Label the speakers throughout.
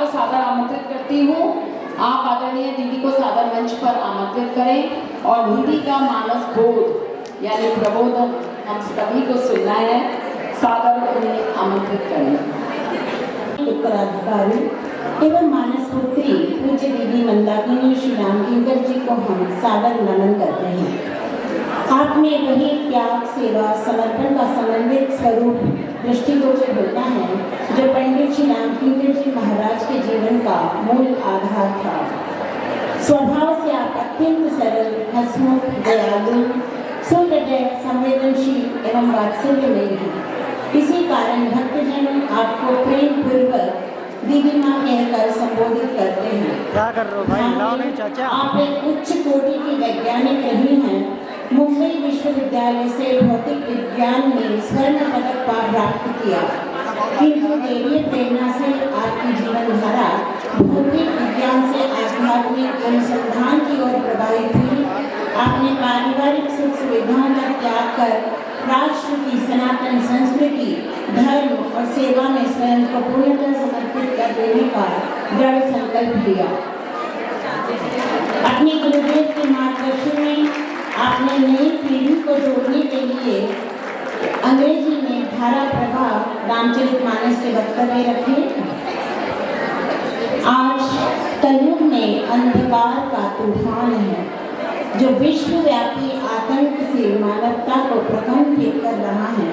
Speaker 1: को सादर आमंत्रित करती हूँ। आप आदरणीय दीदी को सादर मंच पर आमंत्रित करें और दीदी का मानस बोध यानी प्रबोधन हम सभी को सुनना है। सादर उन्हें आमंत्रित करें।
Speaker 2: उत्तराधिकारी एवं मानस पुत्री पूज्य दीदी मंदाकिनी श्री राम किंकर जी को हम सादर नमन करते हैं। आप में वही त्याग, सेवा, समर्पण का समन्वित स्वरूप दृष्टिगोचर होता है जो पंडित श्री राम किंकर जी महाराज के जीवन का मूल आधार था। स्वभाव से आप अत्यंत सरल, हंसमुख, दयालु, सुहृदय, संवेदनशील एवं वात्सल्यमयी हैं। इसी कारण भक्तजन आपको प्रेम पूर्वक दीदी माँ कहकर संबोधित करते हैं।
Speaker 3: क्या कर रहे हो भाई? लाओ नहीं चाचा।
Speaker 2: आप एक उच्च कोटि की वैज्ञानिक रही हैं। मुंबई विश्वविद्यालय से भौतिक विज्ञान में स्वर्ण पदक प्राप्त किया, किंतु दैवीय प्रेरणा से आपकी जीवन धारा भौतिक विज्ञान से आध्यात्मिक अनुसंधान की ओर प्रवाहित हुई। आपने पारिवारिक सुख सुविधाओं का त्याग कर राष्ट्र की सनातन संस्कृति, धर्म और सेवा में स्वयं को पूर्णतः समर्पित कर देने का दृढ़ संकल्प लिया। अपने गुरुदेव के मार्गदर्शन में आपने नई पीढ़ी को जोड़ने के लिए अंग्रेजी में धारा प्रभाव रामचरितमानस के वक्तव्य रखे। आज कलयुग में अंधकार का तूफान है जो विश्वव्यापी आतंक से मानवता को प्रकंपित कर रहा है।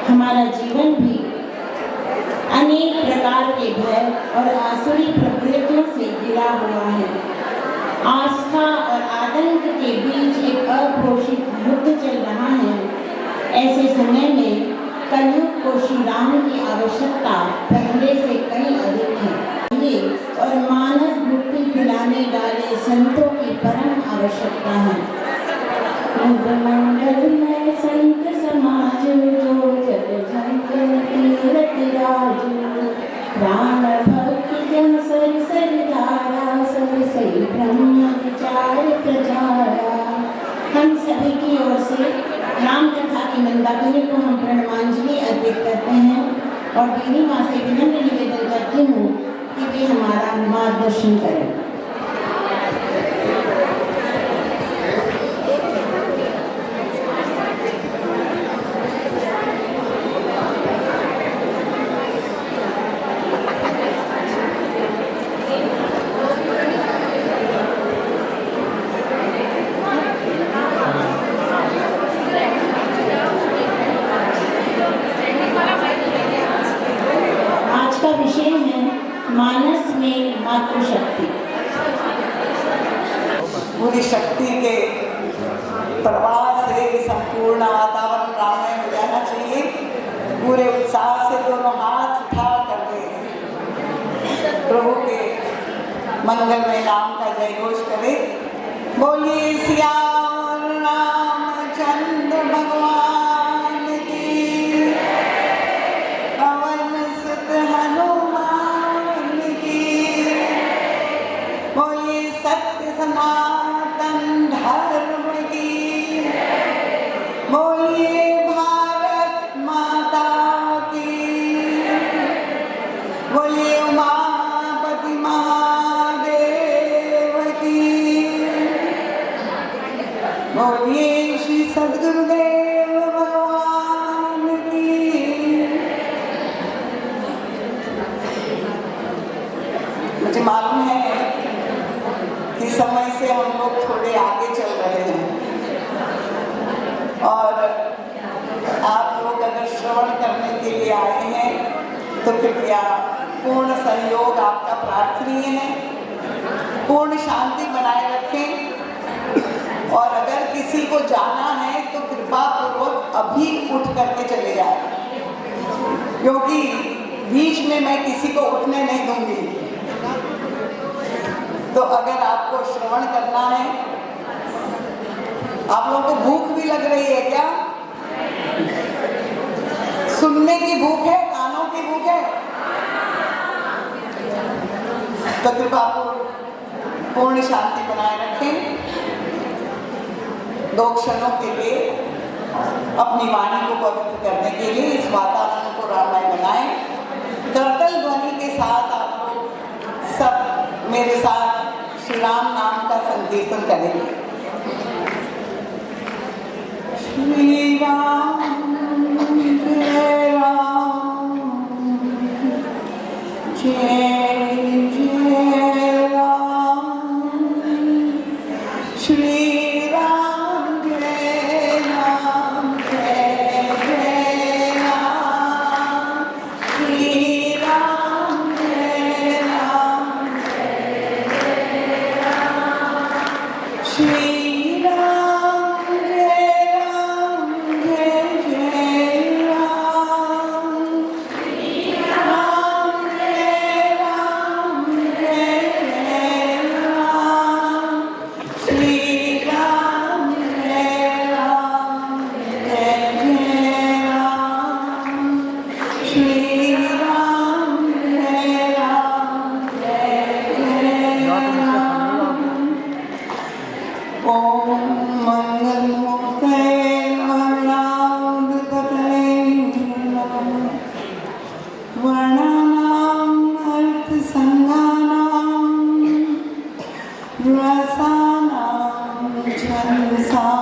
Speaker 2: हमारा जीवन भी अनेक प्रकार के भय और आसुरी प्रवृत्तियों से घिरा हुआ है। आस्था और आतंक के बीच एक अघोषित युद्ध चल रहा है। ऐसे समय में कलयुग को श्री राम की आवश्यकता पहले से कहीं अधिक है और मानस मुक्ति दिलाने वाले संतों की परम आवश्यकता है। मंडल में संत समाज जो जग जग तीरथ राजू, प्राण भक्ति जन सर सर धारा, सब सही ब्रह्म विचार प्रचारा। हम सभी की ओर से राम कथा की मंदाकिनी को हम प्रणमांजलि अर्पित करते हैं और दीदी माँ से विनम्र निवेदन करती हूँ कि वे हमारा मार्गदर्शन करें। मानस में मातृशक्ति।
Speaker 4: पूरी शक्ति के प्रवाह से संपूर्ण वातावरण राममय हो जाना चाहिए। पूरे उत्साह से दोनों हाथ उठा करके प्रभु के मंगलमय नाम का जय घोष करें। बोलिए सियावर रामचंद्र भगवान की, पवन सुत हनुमान की। बोलिए सत्य सनातन धर्म की। बोलिए भारत माता की। बोलिए उमापति महादेव की। बोलिए श्री सद्गुरुदेव भगवान की। मुझे मालूम है कि समय से हम लोग थोड़े आगे चल रहे हैं और आप लोग अगर श्रवण करने के लिए आए हैं तो कृपया पूर्ण सहयोग आपका प्रार्थनीय है। पूर्ण शांति बनाए रखें और अगर किसी को जाना है तो कृपा पूर्वक अभी उठ करके चले जाए, क्योंकि बीच में मैं किसी को उठने नहीं दूंगी। तो अगर आपको श्रवण करना है, आप लोगों को भूख भी लग रही है क्या? सुनने की भूख है, कानों की भूख है? तो कृपा पूर्ण शांति बनाए रखें। 2 क्षणों के लिए अपनी वाणी को पवित्र करने के लिए इस वातावरण को राममय बनाएं। करतल ध्वनि के साथ आप लोग मेरे साथ श्री राम नाम का संकीर्तन करेंगे। श्री राम जय राम जय जय राम, श्री राम जय राम जय जय राम, श्री राम जय राम जय जय राम, श्री राम जय राम जय जय राम, श्री राम जय राम जय जय राम, श्री राम जय राम जय जय राम, श्री राम जय राम जय जय राम। ओम मंगलमूर्तये वर्णामृतकरे नमः। वर्णानाम् अर्थसंज्ञानां रसानां छन्दसामपि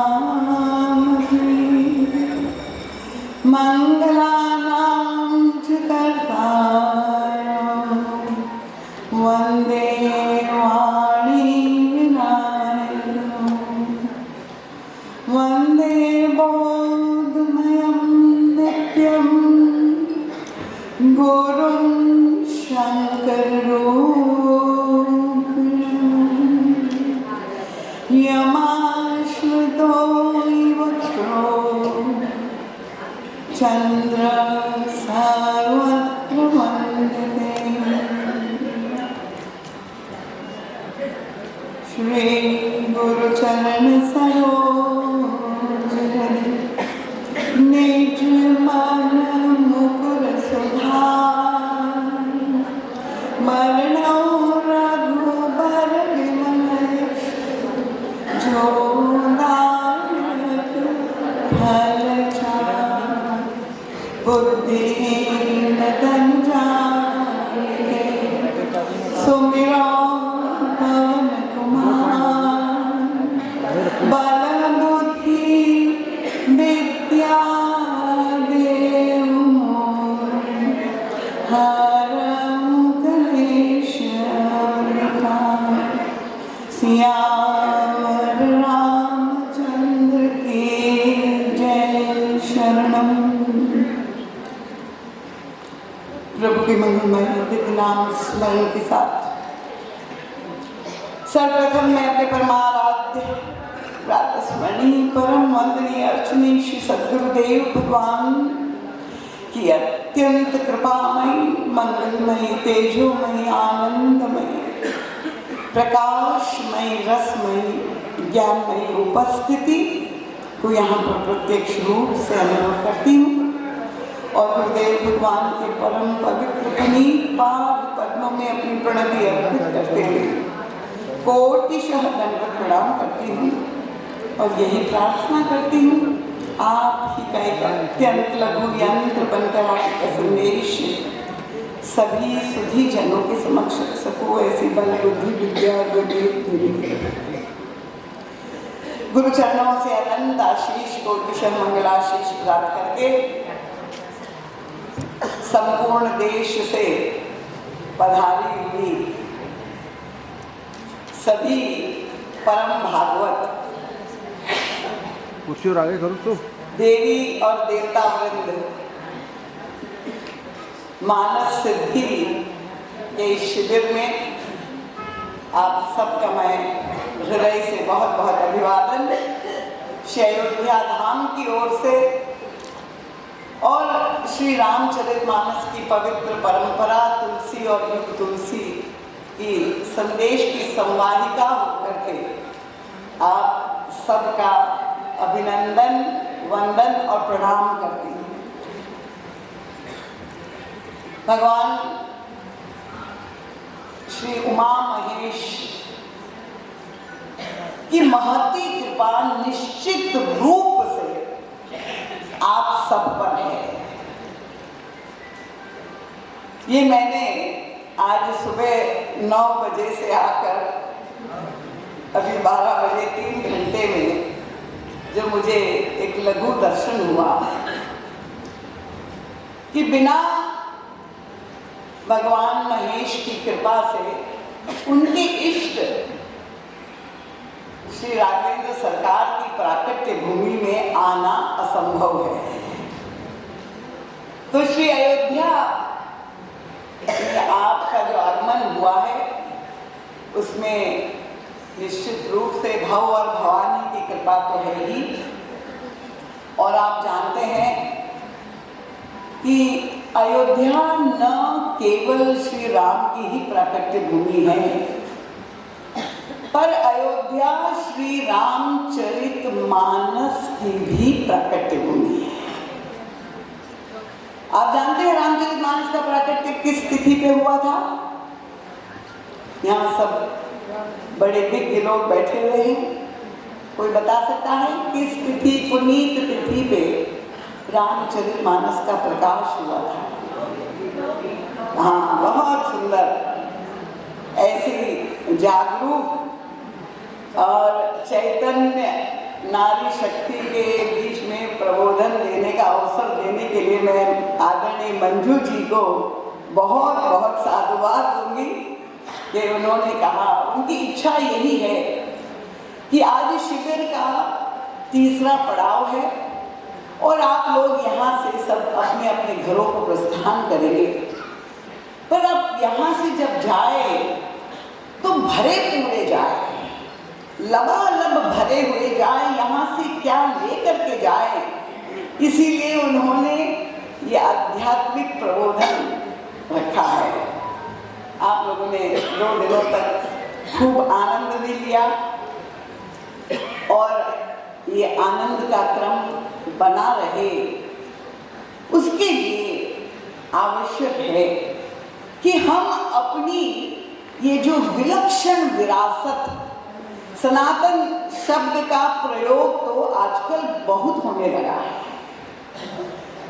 Speaker 4: मङ्गलानां च कर्तारं वन्दे वाणी विनायकम्। वन्दे बोधमयं नित्यं गुरुं शङ्कररूपिणम्। यमाश्रितो वक्रो चन्द्र सर्वत्र वन्दते। श्री गुरुचरण सरोज रज निज मन मुकुर सुधार, मरणो रघुबर विमल जो दायक फल चार। बुद्धिहीन तन जाने सुमिरो पवन कुमार, बल बुद्धि विद्या देहु मोहि, हरहु क्लेश विकार। सियावर रामचंद्र की जय। शरणम। प्रभु के मंगलमय दिव्य नाम स्मरण के साथ सर्वप्रथम मैं अपने परमाराध्य प्रातस्मरणीय परम वंदनीय अर्चनीय श्री सद्गुरुदेव भगवान की अत्यंत कृपामयी मंगलमयी तेजोमयी आनंदमयी प्रकाशमयी रसमयी ज्ञानमयी उपस्थिति को यहाँ पर प्रत्यक्ष रूप से अनुभव करती हूँ और गुरुदेव भगवान के परम पवित्र पुनीत पाद पद्मों में अपनी प्रणति अर्पित करते हुए कोटिशः दंडवत प्रणाम करती हूँ और यही प्रार्थना करती हूँ आप ही का एक अत्यंत लघु यंत्र बनकर आपका संदेश सभी सुधी जनों के समक्ष रख सको, ऐसी बल बुद्धि विद्या गुरु चरणों से अनंत आशीष कोटिशः मंगलाशीष प्राप्त करके संपूर्ण देश से पधारी हुई सभी परम भागवत
Speaker 3: कुर्सी और आगे करो तो
Speaker 4: देवी और देवता वृंद मानस सिद्धि के शिविर में आप सबका मैं हृदय से बहुत बहुत अभिवादन श्री अयोध्या धाम की ओर से और श्री रामचरितमानस की पवित्र परंपरा तुलसी और युग तुलसी की संदेश की संवाहिका होकर के आप सबका अभिनंदन वंदन और प्रणाम करती हूँ। भगवान श्री उमा महेश की महती कृपा निश्चित रूप से आप सब पर है। ये मैंने आज सुबह 9 बजे से आकर अभी 12 बजे 3 घंटे में जो मुझे एक लघु दर्शन हुआ कि बिना भगवान महेश की कृपा से उनके इष्ट श्री राघवेंद्र सरकार की प्राकट्य भूमि में आना असंभव है। तो श्री अयोध्या आपका जो आगमन हुआ है उसमें निश्चित रूप से भव और भवानी की कृपा तो है ही, और आप जानते हैं कि अयोध्या न केवल श्री राम की ही प्राकट्य भूमि है, पर अयोध्या श्री रामचरित मानस की भी प्राकट्य भूमि है। आप जानते हैं रामचरित मानस का प्राकट्य किस तिथि पे हुआ था? यहाँ सब बड़े दिग्गज लोग बैठे हुए हैं, कोई बता सकता है किस तिथि, पुनीत तिथि पे रामचरित मानस का प्रकाश हुआ था? हाँ, बहुत सुंदर। ऐसी जागरूक और चैतन्य नारी शक्ति के बीच में प्रबोधन देने का अवसर देने के लिए मैं आदरणीय मंजू जी को बहुत बहुत साधुवाद दूंगी कि उन्होंने कहा, उनकी इच्छा यही है कि आज शिविर का तीसरा पड़ाव है और आप लोग यहाँ से सब अपने अपने घरों को प्रस्थान करेंगे, पर अब यहाँ से जब जाए तो भरे पूरे जाए, लबालब भरे हुए जाए, यहाँ से क्या लेकर के जाए। इसीलिए उन्होंने ये आध्यात्मिक प्रबोधन रखा है। आप लोगों ने 2 दिनों तक खूब आनंद भी लिया और ये आनंद का क्रम बना रहे, उसके लिए आवश्यक है कि हम अपनी ये जो विलक्षण विरासत, सनातन शब्द का प्रयोग तो आजकल बहुत होने लगा है,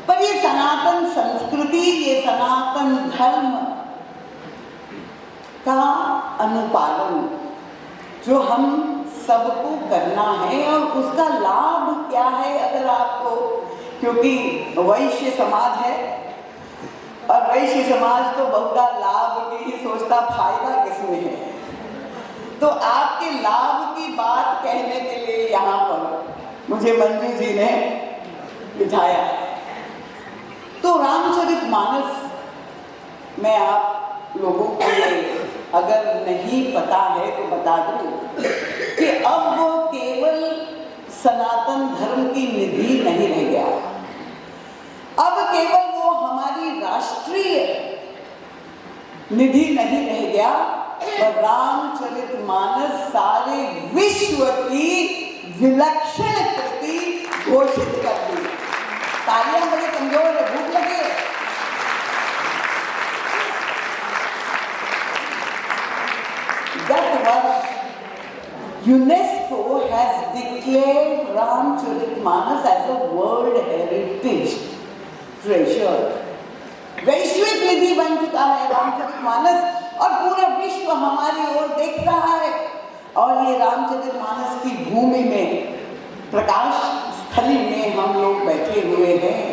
Speaker 4: पर ये सनातन संस्कृति, ये सनातन धर्म का अनुपालन जो हम सबको करना है, और उसका लाभ क्या है अगर आपको, क्योंकि वैश्य समाज है और वैश्य समाज तो बहुधा लाभ की ही सोचता, फायदा किसमें है। तो आपके लाभ की बात कहने के लिए यहाँ पर मुझे मंजू जी ने बिठाया। तो रामचरितमानस में आप लोगों को अगर नहीं पता है तो बता दूं कि अब वो केवल सनातन धर्म की निधि नहीं रह गया, अब केवल वो हमारी राष्ट्रीय निधि नहीं रह गया, पर रामचरितमानस सारे विश्व की विलक्षण कृति घोषित कर दी। तालियां बड़े कमजोर है, भूख लगी है। गत वर्ष UNESCO has declared Ramcharitmanas as a World Heritage Treasure। वैश्विक निधि बन चुका है रामचरितमानस, और पूरा विश्व हमारी ओर देख रहा है। और ये रामचरितमानस की भूमि में, प्रकाश स्थली में हम लोग बैठे हुए हैं।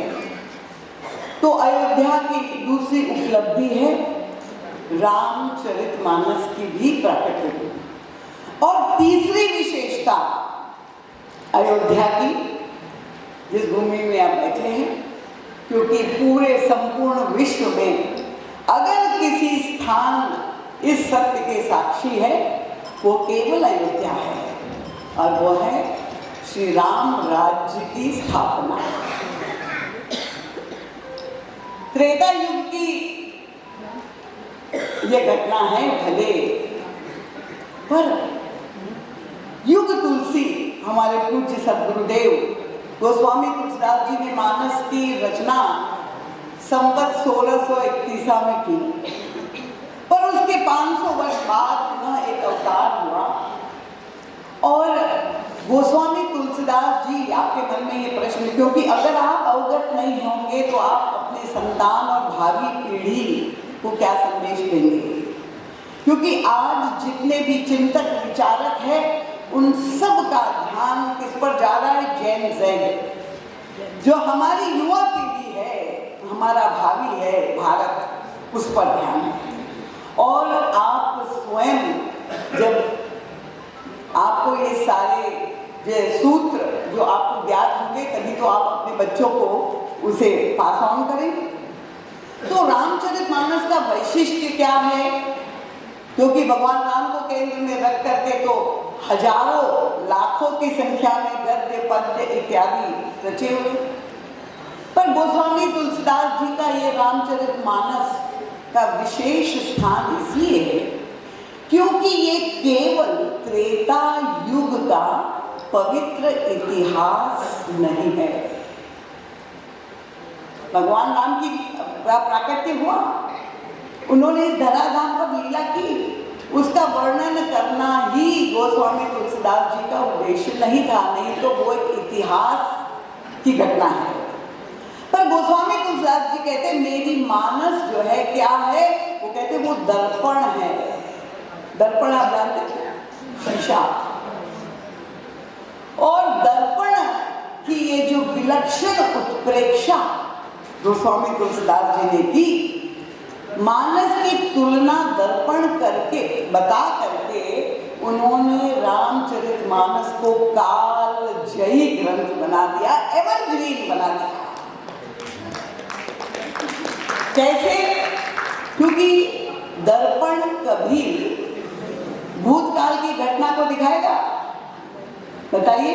Speaker 4: तो अयोध्या की दूसरी उपलब्धि है रामचरितमानस की भी प्राकट्य, और तीसरी विशेषता अयोध्या की, जिस भूमि में आप बैठे हैं, क्योंकि पूरे संपूर्ण विश्व में अगर किसी स्थान इस सत्य के साक्षी है वो केवल अयोध्या है, और वो है श्री राम राज्य की स्थापना। त्रेता युग की ये घटना है भले, पर युग तुलसी हमारे पूज्य सद्गुरुदेव गोस्वामी तुलसीदास जी ने मानस की रचना संवत 1631 में की, पर उसके 500 वर्ष बाद पुनः एक अवतार हुआ। और गोस्वामी तुलसीदास जी, आपके मन में ये प्रश्न, क्योंकि अगर आप अवगत नहीं होंगे तो आप अपने संतान और भावी पीढ़ी वो क्या संदेश देंगे। क्योंकि आज जितने भी चिंतक विचारक हैं उन सब का ध्यान किस पर जा रहा है? जेन ज़ेड, जो हमारी युवा पीढ़ी है, हमारा भावी है भारत, उस पर ध्यान है। और आप स्वयं जब आपको ये सारे जो सूत्र जो आपको ज्ञात होंगे तभी तो आप अपने बच्चों को उसे पास ऑन करेंगे। तो रामचरितमानस का वैशिष्ट्य क्या है? क्योंकि भगवान राम को केंद्र में रख करके तो हजारों लाखों की संख्या में गद्य पद्य इत्यादि रचे हुए, पर गोस्वामी तुलसीदास जी का ये रामचरितमानस का विशेष स्थान इसलिए है क्योंकि ये केवल त्रेता युग का पवित्र इतिहास नहीं है। भगवान राम की प्राकट्य हुआ, उन्होंने इस धराधाम पर लीला की, उसका वर्णन करना ही गोस्वामी तुलसीदास जी का उद्देश्य नहीं था, नहीं तो वो एक इतिहास की घटना है। पर गोस्वामी तुलसीदास जी कहते मेरी मानस जो है क्या है? वो कहते वो दर्पण है। दर्पण आप जानते हैं, शीशा। और दर्पण की ये जो विलक्षण उत्प्रेक्षा गोस्वामी तुलसीदास जी ने की, मानस की तुलना दर्पण करके बता करके उन्होंने रामचरितमानस को कालजयी ग्रंथ बना दिया, एवरग्रीन बना दिया। कैसे? क्योंकि दर्पण कभी भूतकाल की घटना को दिखाएगा? बताइए,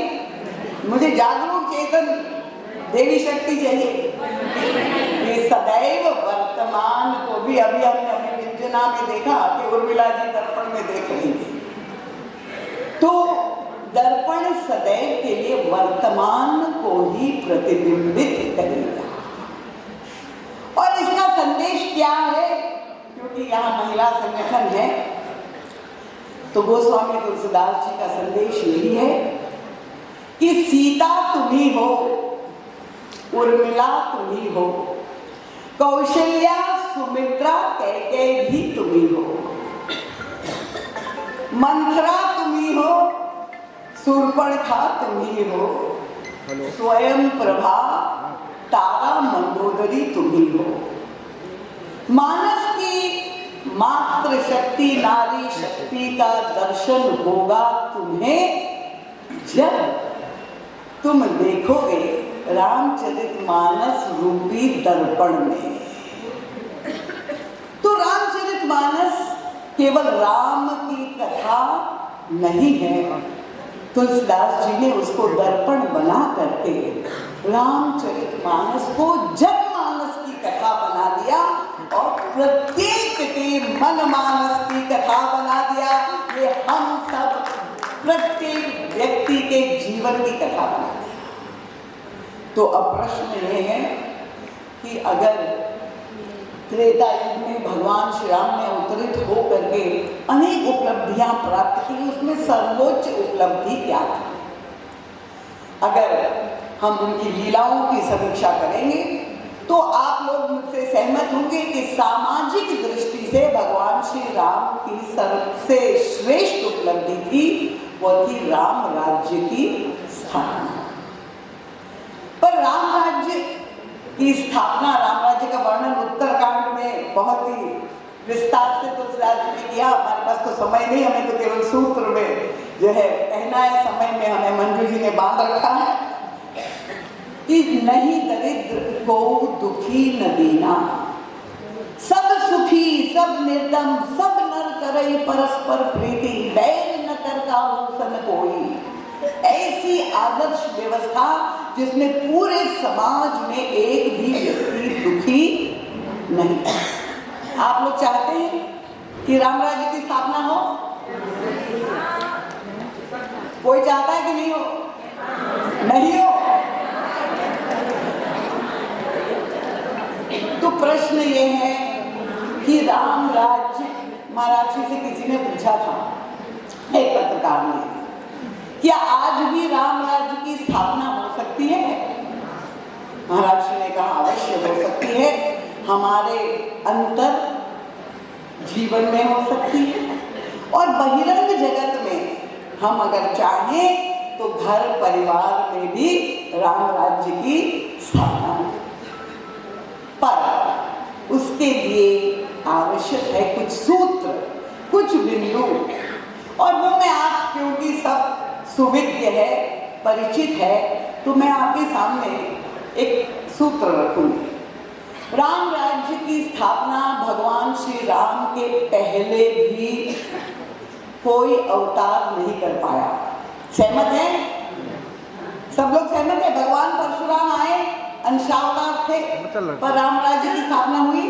Speaker 4: मुझे जागरूक चेतन देवी शक्ति चाहिए। ये सदैव वर्तमान को भी, अभी हमने अपनी व्यंजना में देखा कि उर्मिला जी दर्पण में देख रही थी, तो दर्पण सदैव के लिए वर्तमान को ही प्रतिबिंबित करेगा। और इसका संदेश क्या है? क्योंकि यहाँ महिला संगठन है, तो गोस्वामी तुलसीदास जी का संदेश यही है कि सीता तुम्ही हो, उर्मिला तुम्ही हो, कौशल्या सुमित्रा कैकेयी भी तुम्ही हो, मंथरा तुम्ही हो, शूर्पणखा तुम्ही हो, स्वयं प्रभा तारा मंदोदरी तुम्ही हो। मानस की मात्र शक्ति, नारी शक्ति का दर्शन होगा तुम्हें जब तुम देखोगे रामचरितमानस रूपी दर्पण में। तो रामचरितमानस केवल राम की कथा नहीं है, तुलसीदास जी ने उसको दर्पण बना करके रामचरितमानस को जनमानस की कथा बना दिया और प्रत्येक के मनमानस की कथा बना दिया। ये हम सब प्रत्येक व्यक्ति के जीवन की कथा बना दिया। तो अब प्रश्न ये है कि अगर त्रेता युग में भगवान श्री राम ने अवतरित हो करके अनेक उपलब्धियां प्राप्त की, उसमें सर्वोच्च उपलब्धि क्या थी? अगर हम उनकी लीलाओं की समीक्षा करेंगे तो आप लोग मुझसे सहमत होंगे कि सामाजिक दृष्टि से भगवान श्री राम की सबसे श्रेष्ठ उपलब्धि थी, वो थी राम राज्य की स्थापना। पर राम राज्य की स्थापना, राम राज्य का वर्णन उत्तरकांड में बहुत ही विस्तार से तुलसीदास जी ने किया। हमारे पास तो समय नहीं, हमें तो केवल सूत्र में जो है कहना है, समय में हमें मंजू जी ने बांध रखा है कि नहीं दरिद्र को दुखी न दीना, सब सुखी सब निर्दम, सब नर करई परस्पर प्रीति, बैर न कर काहू सन कोई। ऐसी आदर्श व्यवस्था जिसमें पूरे समाज में एक भी व्यक्ति दुखी नहीं। आप लोग चाहते हैं कि राम राज्य की स्थापना हो? कोई चाहता है कि नहीं हो? नहीं हो? तो प्रश्न ये है कि राम राज्य, महाराज जी से किसी ने पूछा था, एक पत्रकार ने, क्या आज भी राम राज्य की स्थापना हो सकती है? महाराज जी ने कहा अवश्य हो सकती है। हमारे अंतर जीवन में हो सकती है, और बहिरंग जगत में हम अगर चाहें तो घर परिवार में भी राम राज्य की स्थापना हो। पर उसके लिए आवश्यक है कुछ सूत्र, कुछ बिंदु, और वो मैं आप क्योंकि सब सुविज्ञ है, परिचित है, तो मैं आपके सामने एक सूत्र रखूंगी। राम राज्य की स्थापना भगवान श्री राम के पहले भी कोई अवतार नहीं कर पाया। सहमत है? सब लोग सहमत है? भगवान परशुराम आए, अंशावतार थे, पर राम राज्य की स्थापना हुई?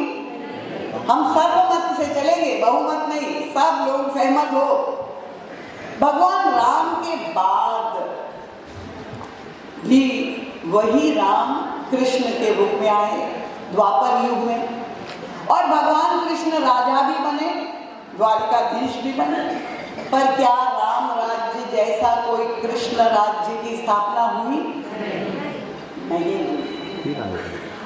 Speaker 4: हम सर्वमत से चलेंगे, बहुमत नहीं, सब लोग सहमत हो। भगवान राम के बाद भी वही राम कृष्ण के रूप में आए द्वापर युग में, और भगवान कृष्ण राजा भी बने, द्वारिकाधीश भी बने, पर क्या राम राज्य जैसा कोई कृष्ण राज्य की स्थापना हुई? नहीं हुई।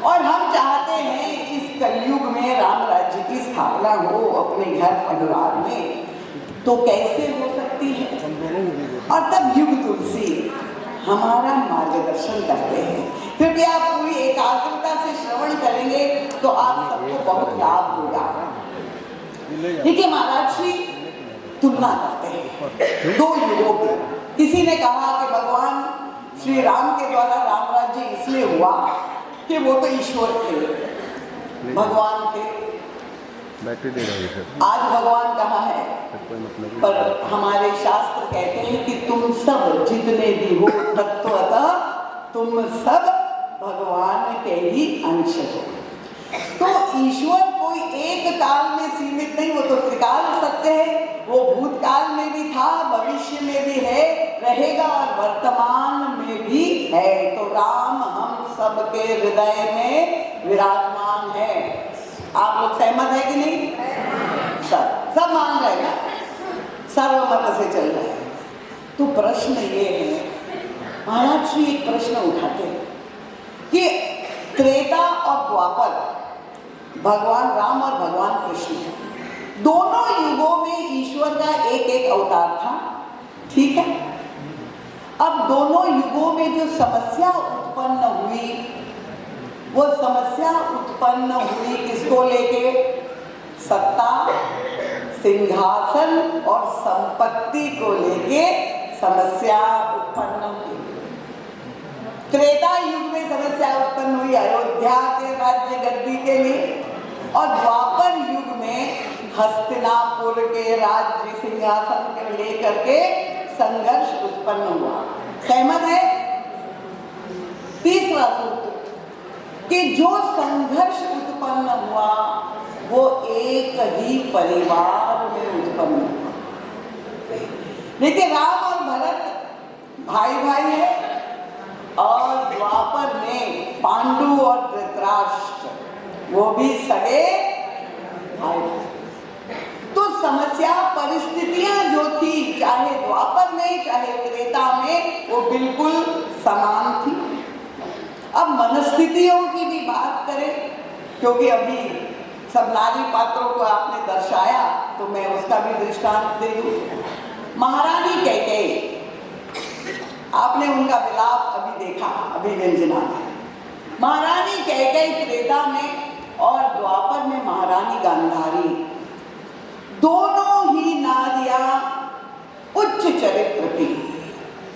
Speaker 4: और हम चाहते हैं इस कलयुग में राम राज्य की स्थापना हो अपने घर परिवार में, तो कैसे हो सकती है? और तब युग तुलसी हमारा मार्गदर्शन करते हैं, क्योंकि आप पूरी एकाग्रता से श्रवण करेंगे तो आप सबको बहुत लाभ होगा। देखिए महाराज श्री तुलना करते हैं दो युगों की। किसी ने कहा कि भगवान श्री राम के द्वारा राम राज्य इसलिए हुआ कि वो तो ईश्वर थे, भगवान थे। आज भगवान कहाँ है? पर हमारे शास्त्र कहते हैं कि तुम सब जितने भी हो तत्वतः तुम सब भगवान के ही अंश हो। तो ईश्वर कोई एक काल में सीमित नहीं, वो तो त्रिकाल सत्य है। वो भूतकाल में भी था, भविष्य में भी है, रहेगा, और वर्तमान में भी है। तो राम हम सबके हृदय में विराजमान है। आप लोग सहमत है कि नहीं? सब मान रहे हैं, सर्वमत से चल रहे हैं। तो प्रश्न ये है, महाराज श्री एक प्रश्न उठाते हैं कि त्रेता और द्वापर, भगवान राम और भगवान कृष्ण, दोनों युगों में ईश्वर का एक एक अवतार था, ठीक है। अब दोनों युगों में जो समस्या उत्पन्न हुई, वो समस्या उत्पन्न हुई किसको लेके? सत्ता, सिंहासन और संपत्ति को लेके समस्या उत्पन्न हुई। त्रेता युग में समस्या उत्पन्न हुई अयोध्या के राज्य गद्दी के लिए, और द्वापर युग में हस्तिनापुर के राज्य सिंहासन को लेकर के संघर्ष उत्पन्न हुआ। सहमत है? तीसरा सूत्र कि जो संघर्ष उत्पन्न हुआ वो एक ही परिवार में उत्पन्न हुआ। देखिए, राम और भरत भाई भाई है, और द्वापर में पांडु और धृतराष्ट्र वो भी सगे भाई। तो समस्या परिस्थितियां जो थी, चाहे द्वापर में चाहे त्रेता में, वो बिल्कुल समान थी। अब मनस्थितियों की भी बात करें, क्योंकि अभी सब नारी पात्रों को आपने दर्शाया, तो मैं उसका भी दृष्टांत दे दूं। महारानी कैकेयी, आपने उनका विलाप अभी देखा, अभी व्यंजना में। महारानी कैकेयी त्रेता में और द्वापर में महारानी गांधारी, दोनों ही नारियां उच्च चरित्र की।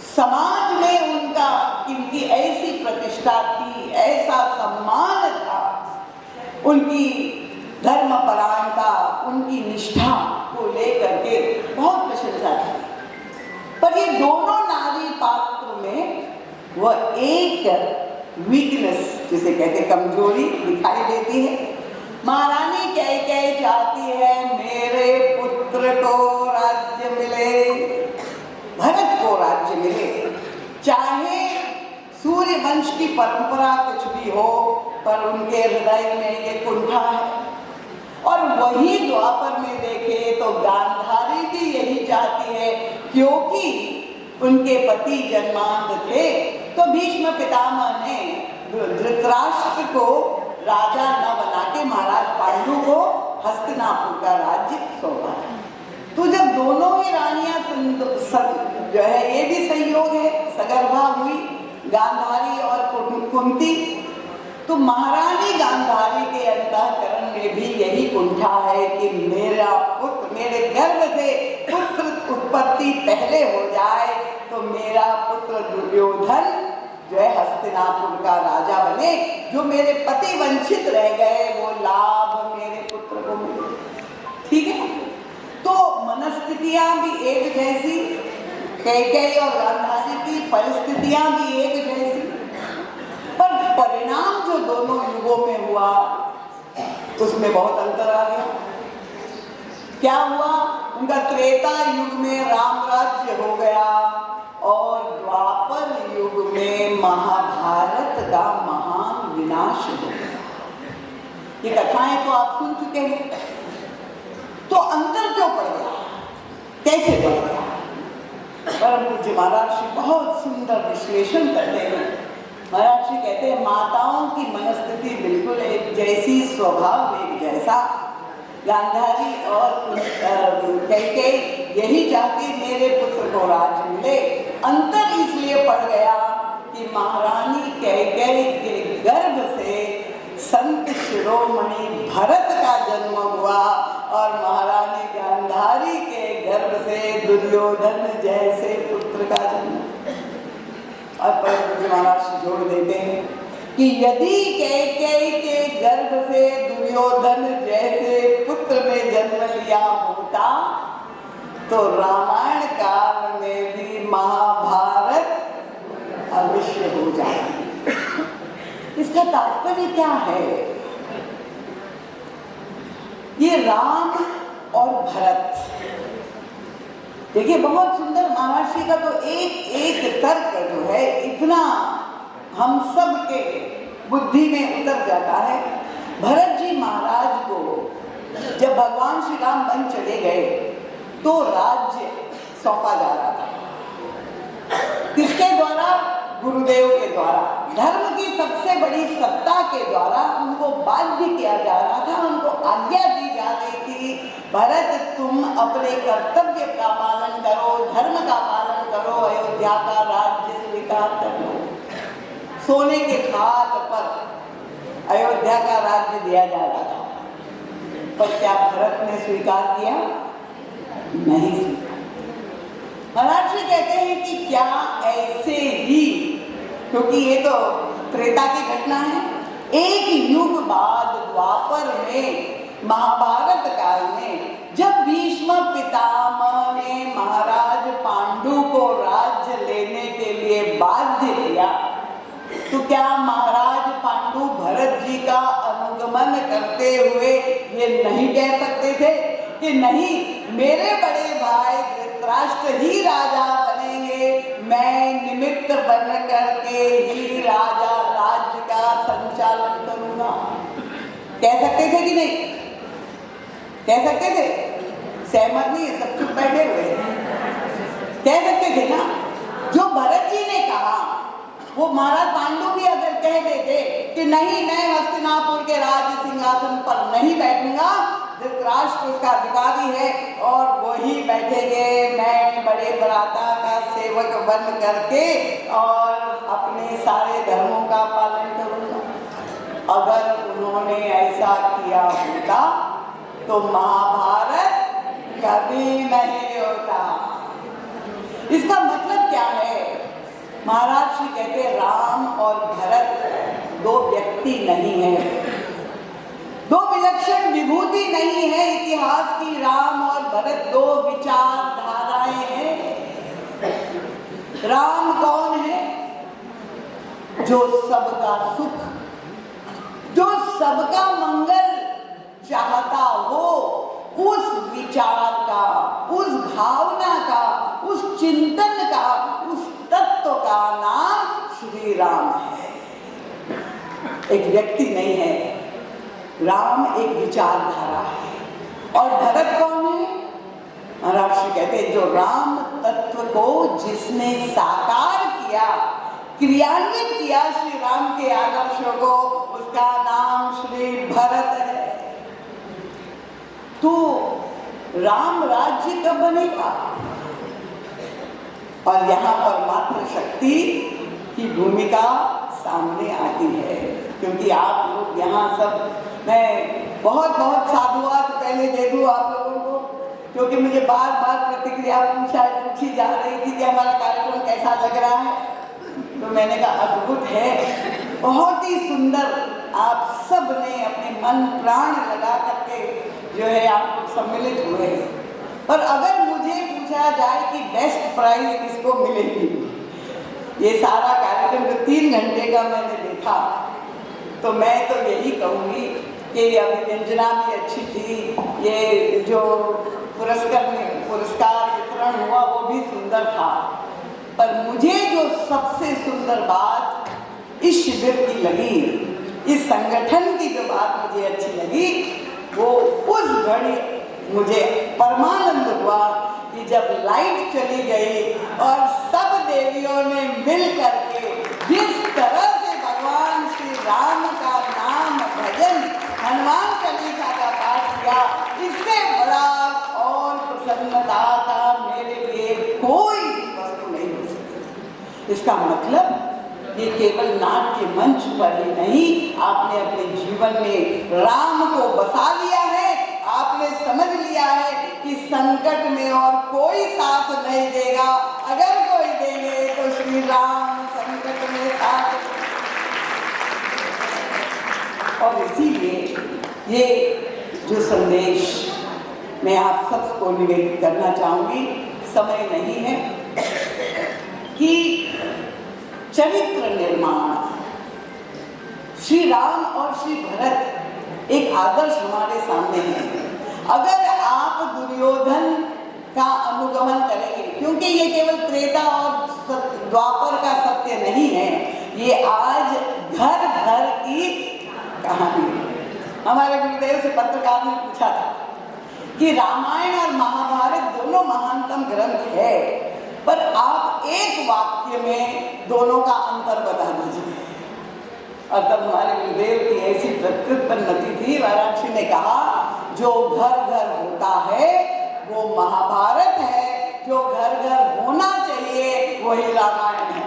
Speaker 4: समाज में उनका इनकी ऐसी प्रतिष्ठा थी, ऐसा सम्मान था, उनकी धर्मपरायणता, उनकी निष्ठा को लेकर के बहुत प्रशंसा थी। पर ये दोनों नारी पात्र में वह एक वीकनेस, जिसे कहते कमजोरी, दिखाई देती है। महारानी कैकेयी चाहती है मेरे पुत्र को राज्य मिले, भरत को राज्य मिले, चाहे सूर्य वंश की परंपरा कुछ भी हो, पर उनके हृदय में ये कुंठा है। और वही द्वापर में देखे तो गांधारी भी यही चाहती है, क्योंकि उनके पति जन्मांध थे। तो भीष्म पितामह ने धृतराष्ट्र को राजा न बना के महाराज पांडु को हस्तिनापुर का राज्य सौंपा। तो जब दोनों ही रानियां जो है ये भी संयोग है, सगर्भा हुई, गांधारी और कुंती, तो महारानी गांधारी के अंतःकरण में भी यही कुंठा है कि मेरा पुत्र, मेरे गर्भ से पुत्र उत्पत्ति पहले हो जाए तो मेरा पुत्र दुर्योधन जो है हस्तिनापुर का राजा बने, जो मेरे पति वंचित रह गए वो लाभ मेरे पुत्र को मिले। ठीक है, तो मनस्थितियां भी एक जैसी, कैकेयी और गांधारी की परिस्थितियां भी एक जैसी, पर परिणाम जो दोनों युगों में हुआ उसमें बहुत अंतर आ गया। क्या हुआ? उनका त्रेता युग में राम राज्य हो गया और द्वापर युग में महाभारत का महान विनाश हो गया। ये कथाएं तो आप सुन चुके हैं, तो अंतर क्यों पड़ गया, कैसे पड़ गया? परम पूज्य महाराज श्री बहुत सुंदर विश्लेषण करते हैं। महाराज श्री कहते हैं माताओं की मनस्थिति बिल्कुल एक जैसी, स्वभाव एक जैसा। गांधारी और कैकेयी यही चाहती मेरे पुत्र को राज्य मिले। अंतर इसलिए पड़ गया कि महारानी कैकेयी के गर्भ से संत शिरोमणि भरत का जन्म हुआ और महारानी गांधारी के गर्भ से दुर्योधन जैसे पुत्र का जन्म। और परम महाराज जोड़ देते हैं कि यदि कैकेयी के गर्भ से दुर्योधन जैसे पुत्र ने जन्म लिया होता तो रामायण काल में भी महाभारत अवश्य हो जाती। इसका तात्पर्य क्या है? ये राम और भरत, देखिए बहुत सुंदर महाराज जी का तो एक एक तर्क जो है इतना हम सब के बुद्धि में उतर जाता है। भरत जी महाराज को जब भगवान श्री राम वन चले गए तो राज्य सौंपा जा रहा था। किसके द्वारा? गुरुदेव के द्वारा। धर्म की सबसे बड़ी सत्ता के द्वारा उनको बाध्य किया जा रहा था, उनको आज्ञा दी जा रही थी, भरत तुम अपने कर्तव्य का पालन करो, धर्म का पालन करो, अयोध्या का राज्य स्वीकार कर लो। सोने के खाक पर अयोध्या का राज्य दिया जा रहा था, पर क्या भरत ने स्वीकार किया? नहीं स्वीकार। महाराज जी कहते हैं कि क्या ऐसे ही, क्योंकि ये तो त्रेता की घटना है, एक युग बाद द्वापर में महाभारत काल में जब भीष्म पितामह ने महाराज पांडु को राज्य लेने के लिए बाध्य किया तो क्या महाराज पांडु भरत जी का अनुगमन करते हुए ये नहीं कह सकते थे कि नहीं, मेरे बड़े भाई धृतराष्ट्र ही राजा बनेंगे, मैं निमित्त बन करके ही राजा राज्य का संचालन करूंगा? कह सकते थे कि नहीं? कह सकते थे? सहमत नहीं है, सब चुप बैठे हुए हैं। कह सकते थे ना? जो भरत जी ने कहा वो महाराज पांडु भी अगर कह देते कि नहीं, मैं हस्तिनापुर के राज्य सिंहासन पर नहीं बैठूंगा, धृतराष्ट्र उसका अधिकारी है और वही बैठेंगे, मैं बड़े भ्राता का सेवक बन करके और अपने सारे धर्मों का पालन करूंगा। अगर उन्होंने ऐसा किया होता तो महाभारत कभी नहीं होता। इसका मतलब क्या है? महाराज जी कहते हैं राम और भरत दो व्यक्ति नहीं है, दो विलक्षण विभूति नहीं है इतिहास की। राम और भरत दो विचारधाराएं हैं। राम कौन है? जो सबका सुख, जो सबका मंगल चाहता हो, उस विचार का, उस भावना का, उस चिंतन का, उस तत्व का नाम श्री राम है। एक व्यक्ति नहीं है, राम एक विचारधारा है। और भरत कौन है? महाराज जी कहते हैं जो राम तत्व को जिसने साकार किया, क्रियान्वित किया श्री राम के आदर्शों को, उसका नाम श्री भरत है। तो राम राज्य कब बनेगा? और यहाँ पर मात्र शक्ति की भूमिका सामने आती है, क्योंकि आप लोग यहाँ सब, मैं बहुत बहुत साधुवाद पहले दे दूँ आप लोगों को, क्योंकि मुझे बार बार प्रतिक्रिया पूछी जा रही थी कि हमारा कार्यक्रम कैसा लग रहा है। तो मैंने कहा अद्भुत है, बहुत ही सुंदर, आप सब ने अपने मन प्राण लगा करके जो है आप लोग सम्मिलित हुए। और अगर मुझे पूछा जाए कि बेस्ट प्राइज किसको मिलेगी, ये सारा कार्यक्रम जो 3 घंटे का मैंने देखा, तो मैं तो यही कहूँगी कि अभिव्यंजना भी अच्छी थी, ये जो पुरस्कार वितरण हुआ वो भी सुंदर था, पर मुझे जो सबसे सुंदर बात इस शिविर की लगी, इस संगठन की जो बात मुझे अच्छी लगी, वो उस घड़ी मुझे परमानंद हुआ कि जब लाइट चली गई और सब देवियों ने मिल करके जिस तरह से भगवान श्री राम का नाम भजन हनुमान चालीसा का पाठ किया, इससे बड़ा और प्रसन्नता का मेरे लिए कोई वस्तु नहीं हो सकती। इसका मतलब ये केवल नाट्य मंच पर ही नहीं, आपने अपने जीवन में राम को बसा लिया है, आपने समझ लिया है कि संकट में और कोई साथ नहीं देगा, अगर कोई देंगे तो श्री राम संकट में साथ। और इसीलिए ये जो संदेश मैं आप सबको निवेदित करना चाहूंगी, समय नहीं है, कि चरित्र निर्माण, श्री राम और श्री भरत एक आदर्श हमारे सामने है। अगर आप दुर्योधन का अनुगमन करेंगे, क्योंकि ये केवल त्रेता और द्वापर का सत्य नहीं है, ये आज घर घर की कहानी है। हमारे गुरुदेव से पत्रकार ने पूछा था कि रामायण और महाभारत दोनों महानतम ग्रंथ है, पर आप एक वाक्य में दोनों का अंतर बता दीजिए। और तब हमारे गुरुदेव की ऐसी प्रकृतपन्नति थी, वाराणसी ने कहा, जो घर घर होता है वो महाभारत है, जो घर घर होना चाहिए वही रामायण है।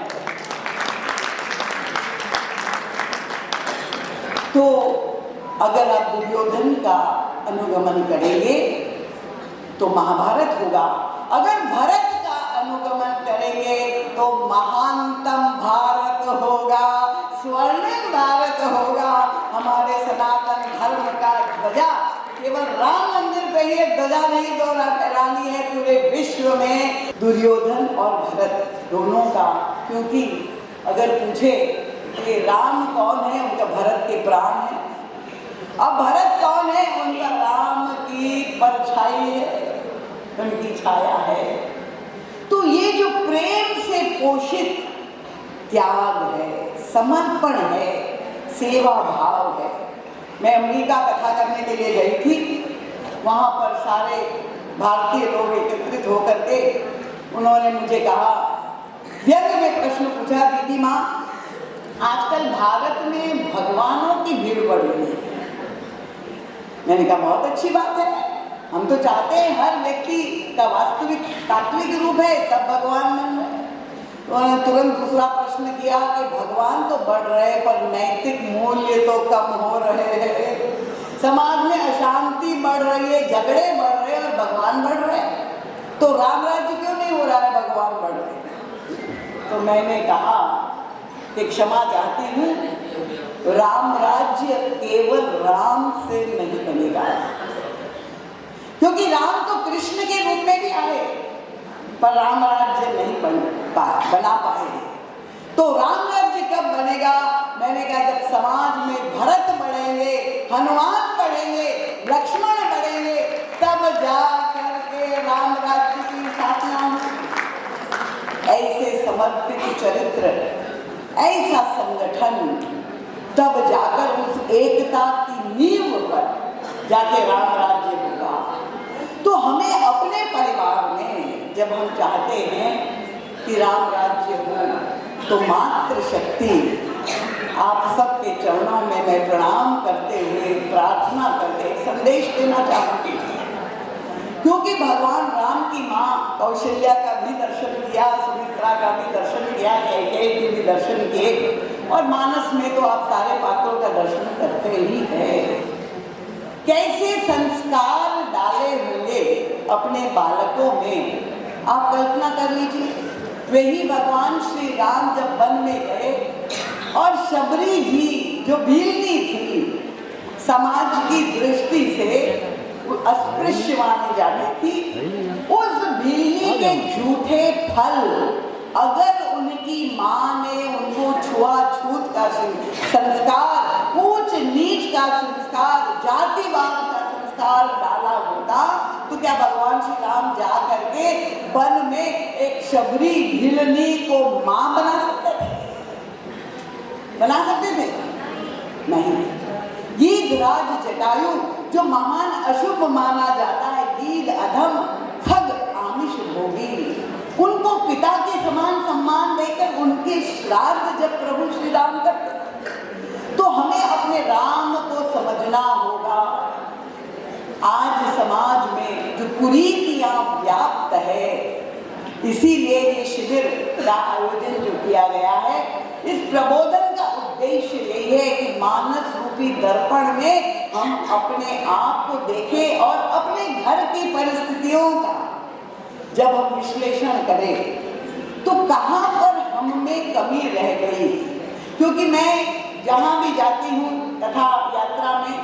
Speaker 4: तो अगर आप दुर्योधन का अनुगमन करेंगे तो महाभारत होगा, अगर भरत का अनुगमन करेंगे तो महानतम भारत होगा, स्वर्णिम भारत होगा। हमारे सनातन धर्म का ध्वजा केवल राम मंदिर पे ही ध्वजा नहीं फहरानी है, पूरे विश्व में दुर्योधन और भरत दोनों का। क्योंकि अगर पूछे कि राम कौन है, उनका भरत के प्राण है। अब भरत कौन है, उनका राम की परछाई है, उनकी छाया है। तो ये जो प्रेम से पोषित त्याग है, समर्पण है, सेवा भाव है। मैं अमेरिका कथा करने के लिए गई थी, वहाँ पर सारे भारतीय लोग एकत्रित होकर के उन्होंने मुझे कहा, व्यंग में प्रश्न पूछा, दीदी माँ आजकल भारत में भगवानों की भीड़ बढ़ रही है। मैंने कहा बहुत अच्छी बात है, हम तो चाहते हैं हर व्यक्ति का वास्तविक तात्विक रूप है, सब भगवान मन में। उन्होंने तुरंत दूसरा प्रश्न किया कि भगवान तो बढ़ रहे पर नैतिक मूल्य तो कम हो रहे हैं, समाज में अशांति बढ़ रही है, झगड़े बढ़ रहे हैं और भगवान बढ़ रहे हैं, तो राम राज्य क्यों नहीं हो रहा है, भगवान बढ़ रहे हैं। तो मैंने कहा कि क्षमा चाहती हूँ, राम राज्य केवल राम से नहीं बनेगा, क्योंकि राम तो कृष्ण के रूप में भी आए, पर राम राज्य नहीं बना पाए। तो राम राज्य कब बनेगा? मैंने कहा जब समाज में भरत बढ़ेंगे, हनुमान बढ़ेंगे, लक्ष्मण बढ़ेंगे, तब जा करके राम राज्य की स्थापना होगी। ऐसे समर्पित चरित्र, ऐसा संगठन, तब जाकर उस एकता की नींव पर जाके राम राज्य होगा। तो हमें अपने परिवार में जब हम चाहते हैं कि राम राज्य हो, तो मात्र शक्ति आप सबके चरणों में मैं प्रणाम करते हुए, प्रार्थना करते संदेश देना चाहूँगी क्योंकि भगवान राम की माँ कौशल्या का भी दर्शन किया, सुमित्रा का भी दर्शन किया, कैकेयी के भी दर्शन किए, और मानस में तो आप सारे पात्रों का दर्शन करते ही हैं। कैसे संस्कार डाले होंगे अपने बालकों में, आप कल्पना कर लीजिए। वही भगवान श्री राम जब वन में गए और शबरी जी जो भीलनी थी, समाज की दृष्टि से अस्पृश्य मानी जाती थी, उस भीलनी के झूठे फल अगर उनकी माँ ने उनको छुआछूत का संस्कार, ऊंच नीच का संस्कार, जातिवाद का संस्कार डाला होता, तो क्या भगवान श्री राम जा करके वन में एक शबरी भीलनी को माँ बना सकते थे? बना सकते थे? नहीं। गीधराज जटायु जो महान अशुभ माना जाता है, गीध अधम खग आमिष भोगी, उनको पिता के समान सम्मान देकर उनके श्राद्ध जब प्रभु श्री राम करते, तो हमें अपने राम को समझना होगा। आज समाज में जो कुरीतियां व्याप्त है, इसीलिए ये शिविर का आयोजन जो किया गया है, इस प्रबोधन का उद्देश्य यही है कि मानस रूपी दर्पण में हम अपने आप को देखें और अपने घर की परिस्थितियों का जब हम विश्लेषण करें तो कहाँ पर हम में कमी रह गई। क्योंकि मैं जहाँ भी जाती हूँ तथा यात्रा में,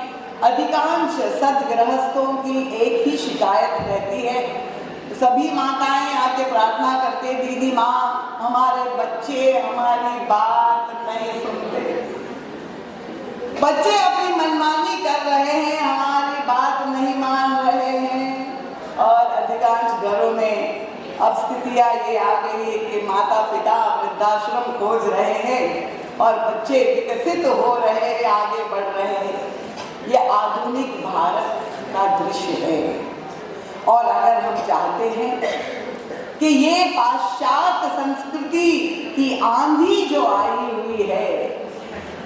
Speaker 4: अधिकांश सद्गृहस्थों की एक ही शिकायत रहती है। सभी माताएं आके प्रार्थना करते, दीदी माँ हमारे बच्चे हमारी बात नहीं सुनते, बच्चे अपनी मनमानी कर रहे हैं, हमारी बात नहीं मान रहे हैं। और अधिकांश घरों में अब स्थितियाँ ये आ गई है कि माता पिता वृद्धाश्रम खोज रहे हैं और बच्चे विकसित हो रहे हैं, आगे बढ़ रहे हैं। ये आधुनिक भारत का दृश्य है। और अगर हम चाहते हैं कि ये पाश्चात्य संस्कृति की आंधी जो आई हुई है,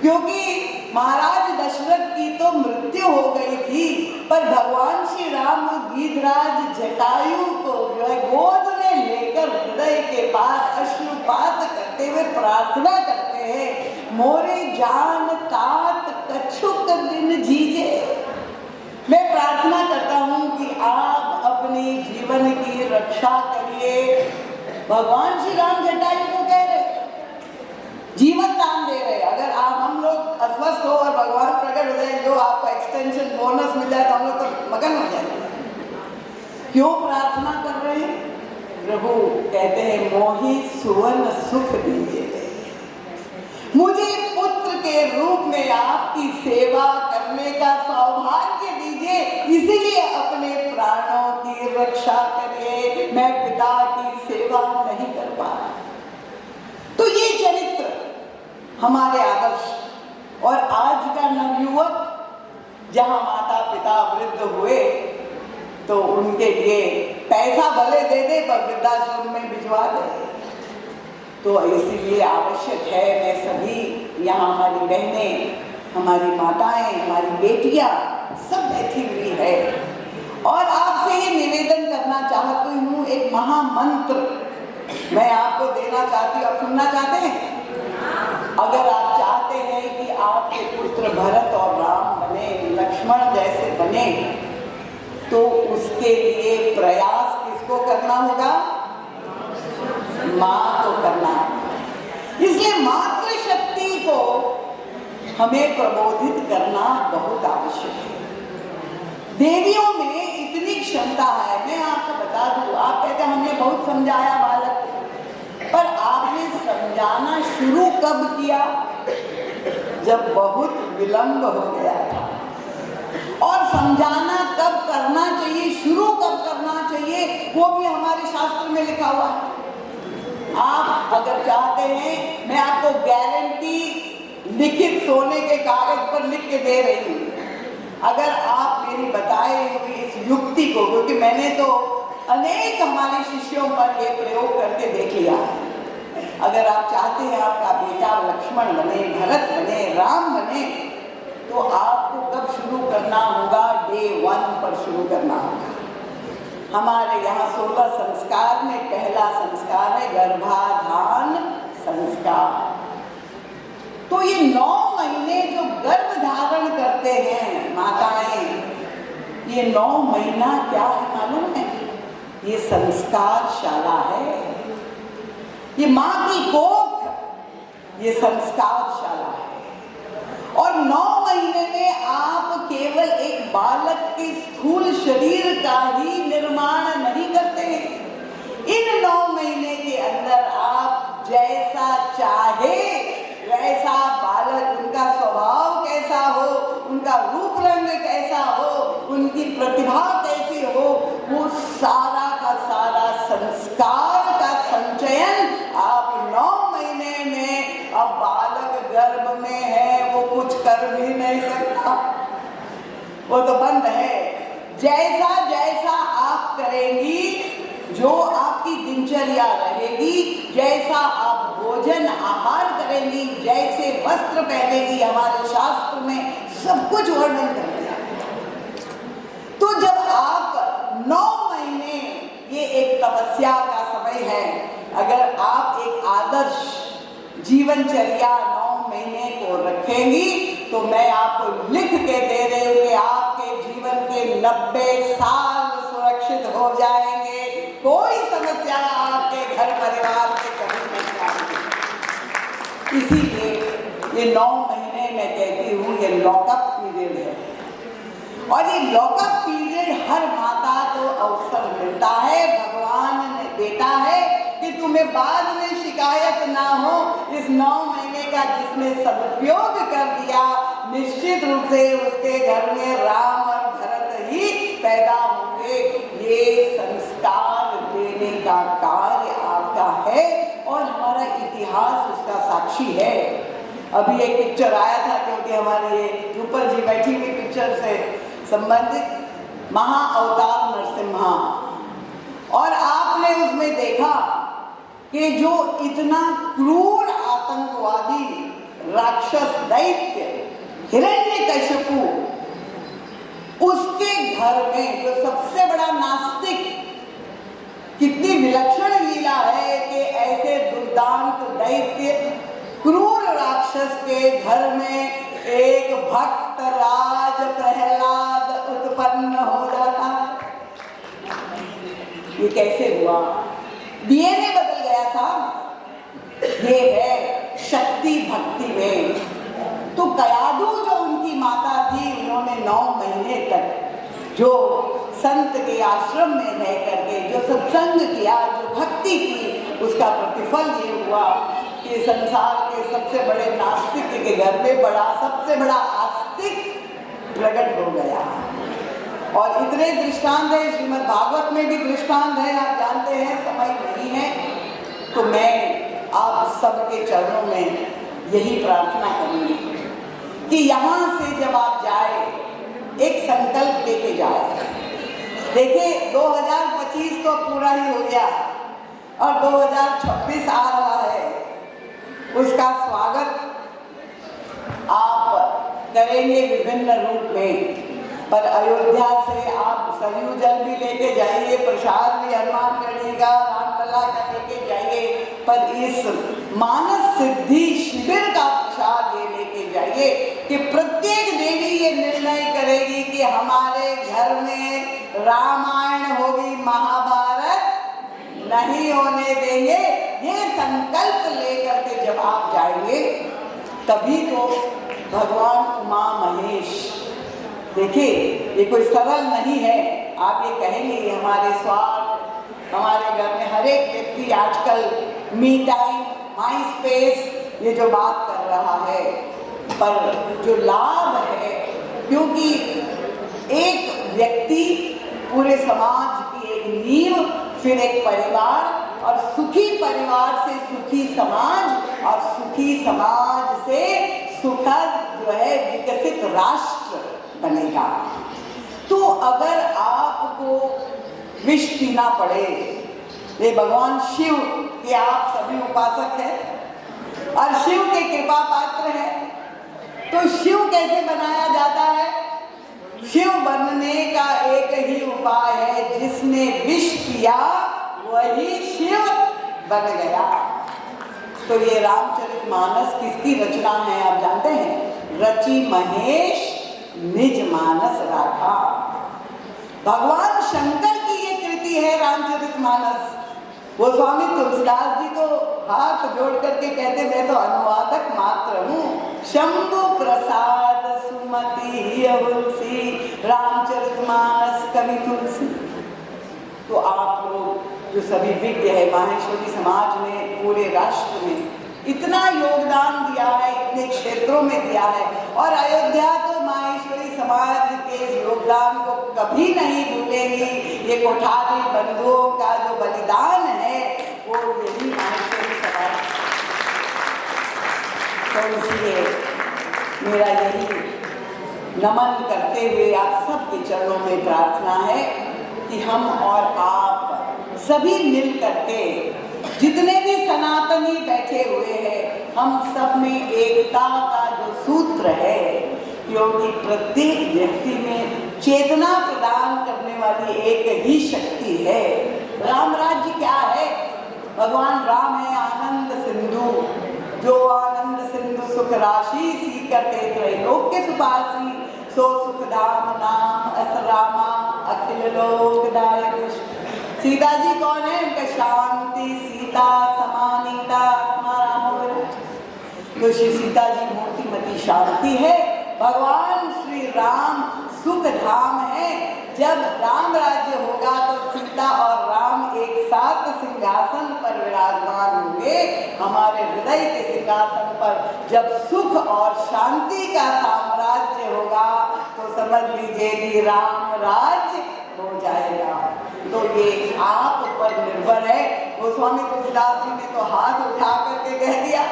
Speaker 4: क्योंकि महाराज दशरथ की तो मृत्यु हो गई थी, पर भगवान श्री राम गीधराज जटायु को जो है गोद में लेकर हृदय के पास अश्रुपात करते हुए प्रार्थना करते हैं, मोरे जान तात कछुक दिन जीजे। मैं प्रार्थना करता हूँ कि आप अपने जीवन की रक्षा करिए। भगवान श्री राम जटायु को कह रहे, जीवन दान दे रहे। अगर आप हम लोग अस्वस्थ हो और भगवान प्रकट हो जाए, जो आपको एक्सटेंशन बोनस मिल जाए तो हम लोग तो मगन हो जाएंगे। क्यों प्रार्थना कर रहे हैं? प्रभु कहते हैं मोहि सुवर्ण सुख दीजिए, मुझे पुत्र के रूप में आपकी सेवा करने का सौभाग्य दीजिए, इसलिए अपने प्राणों की रक्षा करिए, मैं पिता की सेवा नहीं कर पा रहा। तो ये चरित्र हमारे आदर्श। और आज का नवयुवक जहाँ माता पिता वृद्ध हुए तो उनके लिए पैसा भले दे दे पर वृद्धाश्रम में भिजवा दे। तो इसीलिए आवश्यक है, मैं सभी यहाँ हमारी बहनें, हमारी माताएं, हमारी बेटियां सब बैठी हुई है और आपसे ये निवेदन करना चाहती हूँ, एक महामंत्र मैं आपको देना चाहती हूँ। आप सुनना चाहते हैं? अगर आप चाहते हैं कि आपके पुत्र भरत और राम बने, लक्ष्मण जैसे बने, तो उसके लिए प्रयास किसको करना होगा? माँ को करना। इसलिए मातृशक्ति को हमें प्रबोधित करना बहुत आवश्यक है। देवियों में इतनी क्षमता है, मैं आपको बता दूं, आप कहते हैं हमने बहुत समझाया बालक को, पर आपने समझाना शुरू कब किया? जब बहुत विलंब हो गया था। और समझाना कब करना चाहिए, शुरू कब करना चाहिए, वो भी हमारे शास्त्र में लिखा हुआ है। आप अगर चाहते हैं, मैं आपको गारंटी लिखित सोने के कागज पर लिख के दे रही हूँ, अगर आप मेरी बताए हुई इस युक्ति को, क्योंकि मैंने तो अनेक हमारे शिष्यों पर ये प्रयोग करके देख लिया है। अगर आप चाहते हैं आपका बेटा लक्ष्मण बने, भरत बने, राम बने, तो आपको कब शुरू करना होगा? डे 1 पर शुरू करना होगा। हमारे यहाँ 16 संस्कार में पहला संस्कार है गर्भाधान संस्कार। तो ये 9 महीने जो गर्भ धारण करते हैं माताएं, ये 9 महीना क्या है मालूम है? ये संस्कार शाला है। ये माँ की कोख, ये संस्कार शाला है। और 9 महीने में आप केवल एक बालक के स्थूल शरीर का ही निर्माण नहीं करते हैं। इन 9 महीने के अंदर आप जैसा चाहे वैसा बालक, उनका स्वभाव कैसा हो, उनका रूप रंग कैसा हो, उनकी प्रतिभा कैसी हो, वो सारा का सारा संस्कार का संचयन आप 9 महीने में, अब बालक गर्भ में है वो कुछ कर भी नहीं सकता, वो तो बंद है। जैसा जैसा आप करेंगी, जो आपकी दिनचर्या रहेगी, जैसा आप भोजन आहार करेंगी, जैसे वस्त्र पहनेगी, हमारे शास्त्र में सब कुछ वर्णन कर दिया। तो जब आप 9 महीने, ये एक तपस्या का समय है, अगर आप एक आदर्श जीवनचर्या 9 महीने को रखेंगी तो मैं आपको लिख के दे रही हूँ कि आपके जीवन के 90 साल सुरक्षित हो जाएंगे। कोई समस्या आपके घर परिवार में कभी नहीं आएगी। इसीलिए ये 9 महीने मैं कहती हूँ ये लॉकअप पीरियड है। और ये लॉकअप पीरियड हर माता को अवसर मिलता है, भगवान ने देता है कि तुम्हें बाद में शिकायत ना हो। इस 9 महीने का जिसने सदुपयोग कर दिया, निश्चित रूप से उसके घर में राम और भरत ही पैदा होंगे। ये संस्कार देने का कार्य आपका है और हमारा इतिहास उसका साक्षी है। अभी एक पिक्चर आया था, क्योंकि हमारे ऊपर जी बैठी हुई पिक्चर से संबंधित महाअवतार नरसिम्हा, और आपने उसमें देखा कि जो इतना क्रूर आतंकवादी राक्षस दैत्य हिरण्यकशिपु, उसके घर में जो सबसे बड़ा नास्तिक, कितनी विलक्षण लीला है कि ऐसे दुर्दांत दैत्य क्रूर राक्षस के घर में एक भक्त राज प्रहलाद उत्पन्न हो जाता। ये कैसे हुआ? डीएनए बदल गया था। ये है शक्ति भक्ति में। तो कयादू जो उनकी माता थी, उन्होंने 9 महीने तक जो संत के आश्रम में रह करके जो सत्संग किया, जो भक्ति की, उसका प्रतिफल ये हुआ कि संसार के सबसे बड़े नास्तिक के घर में सबसे बड़ा आस्तिक प्रकट हो गया। और इतने दृष्टांत है, श्रीमद् भागवत में भी दृष्टांत है, आप जानते हैं, समय नहीं है। तो मैं आप सबके चरणों में यही प्रार्थना करूंगी कि यहाँ से जब आप जाए, एक संकल्प लेके जाए। देखिए 2025 तो पूरा ही हो गया और 2026 आ रहा है, उसका स्वागत आप करेंगे विभिन्न रूप में। पर अयोध्या से आप सरयू जल भी लेके जाइए, प्रसाद भी हनुमानगढ़ी का, रामलला का लेके जाइए, पर इस मानस सिद्धि शिविर का प्रसाद ये लेके जाइए कि प्रत्येक देवी ये निर्णय करेगी कि हमारे घर में रामायण होगी, महाभारत नहीं होने देंगे। ये संकल्प लेकर के जब आप जाएंगे, तभी तो भगवान उमा महेश, देखिए ये कोई सरल नहीं है। आप ये कहेंगे हमारे स्वार्थ, हमारे घर में हर एक व्यक्ति आजकल मी टाइम, माई स्पेस, ये जो बात कर रहा है, पर जो लाभ है, क्योंकि एक व्यक्ति पूरे समाज की एक नींव, फिर एक परिवार, और सुखी परिवार से सुखी समाज, और सुखी समाज से सुखद जो है विकसित राष्ट्र बनेगा। तो अगर आपको विष पीना पड़े, ये भगवान शिव के आप सभी उपासक हैं और शिव के कृपा पात्र हैं, तो शिव कैसे बनाया जाता है? शिव बनने का एक ही उपाय है, जिसने विष पिया वही शिव बन गया। तो ये रामचरितमानस किसकी रचना है आप जानते हैं? रचि महेश निज मानस राखा। भगवान शंकर की ये कृति है रामचरितमानस। वो स्वामी तुलसीदास जी तो हाथ जोड़ करके कहते मैं तो अनुवादक मात्र हूँ, शंभु प्रसाद सुमति अवुलसी, रामचरितमानस कवि तुलसी। तो आप लोग जो सभी विज्ञ है, माहेश्वरी समाज ने पूरे राष्ट्र में इतना योगदान दिया है, इतने क्षेत्रों में दिया है, और अयोध्या तो माहेश्वरी समाज के योगदान को कभी नहीं भूलेगी। ये कोठारी बंधुओं का जो बलिदान है वो यही माहेश्वरी समाज। तो इसलिए मेरा यही नमन करते हुए आप सबके चरणों में प्रार्थना है कि हम और आप सभी मिल करके, जितने भी सनातनी बैठे हुए हैं, हम सब में एकता का जो सूत्र है, क्योंकि प्रत्येक व्यक्ति में चेतना प्रदान करने वाली एक ही शक्ति है। राम राज्य क्या है? भगवान राम है आनंद सिंधु, जो आनंद सिंधु सुख राशि सीकते त्रैलोक के सुपासी, सो सुख धाम नाम अस रामा अखिल लोकदायक। सीता जी कौन है? उनका शांति सीता समानीता आत्मा राम। तो श्री सीता जी मूर्तिमती शांति है, भगवान श्री राम सुख धाम है। जब राम राज्य होगा तो सीता और राम एक साथ सिंहासन पर विराजमान होंगे, हमारे हृदय के सिंहासन पर। जब सुख और शांति का साम्राज्य होगा तो समझ लीजिए कि राम राज्य हो जाएगा। तो ये आप पर निर्भर है। वो स्वामी तुलसीदास जी ने तो हाथ उठा करके कह दिया,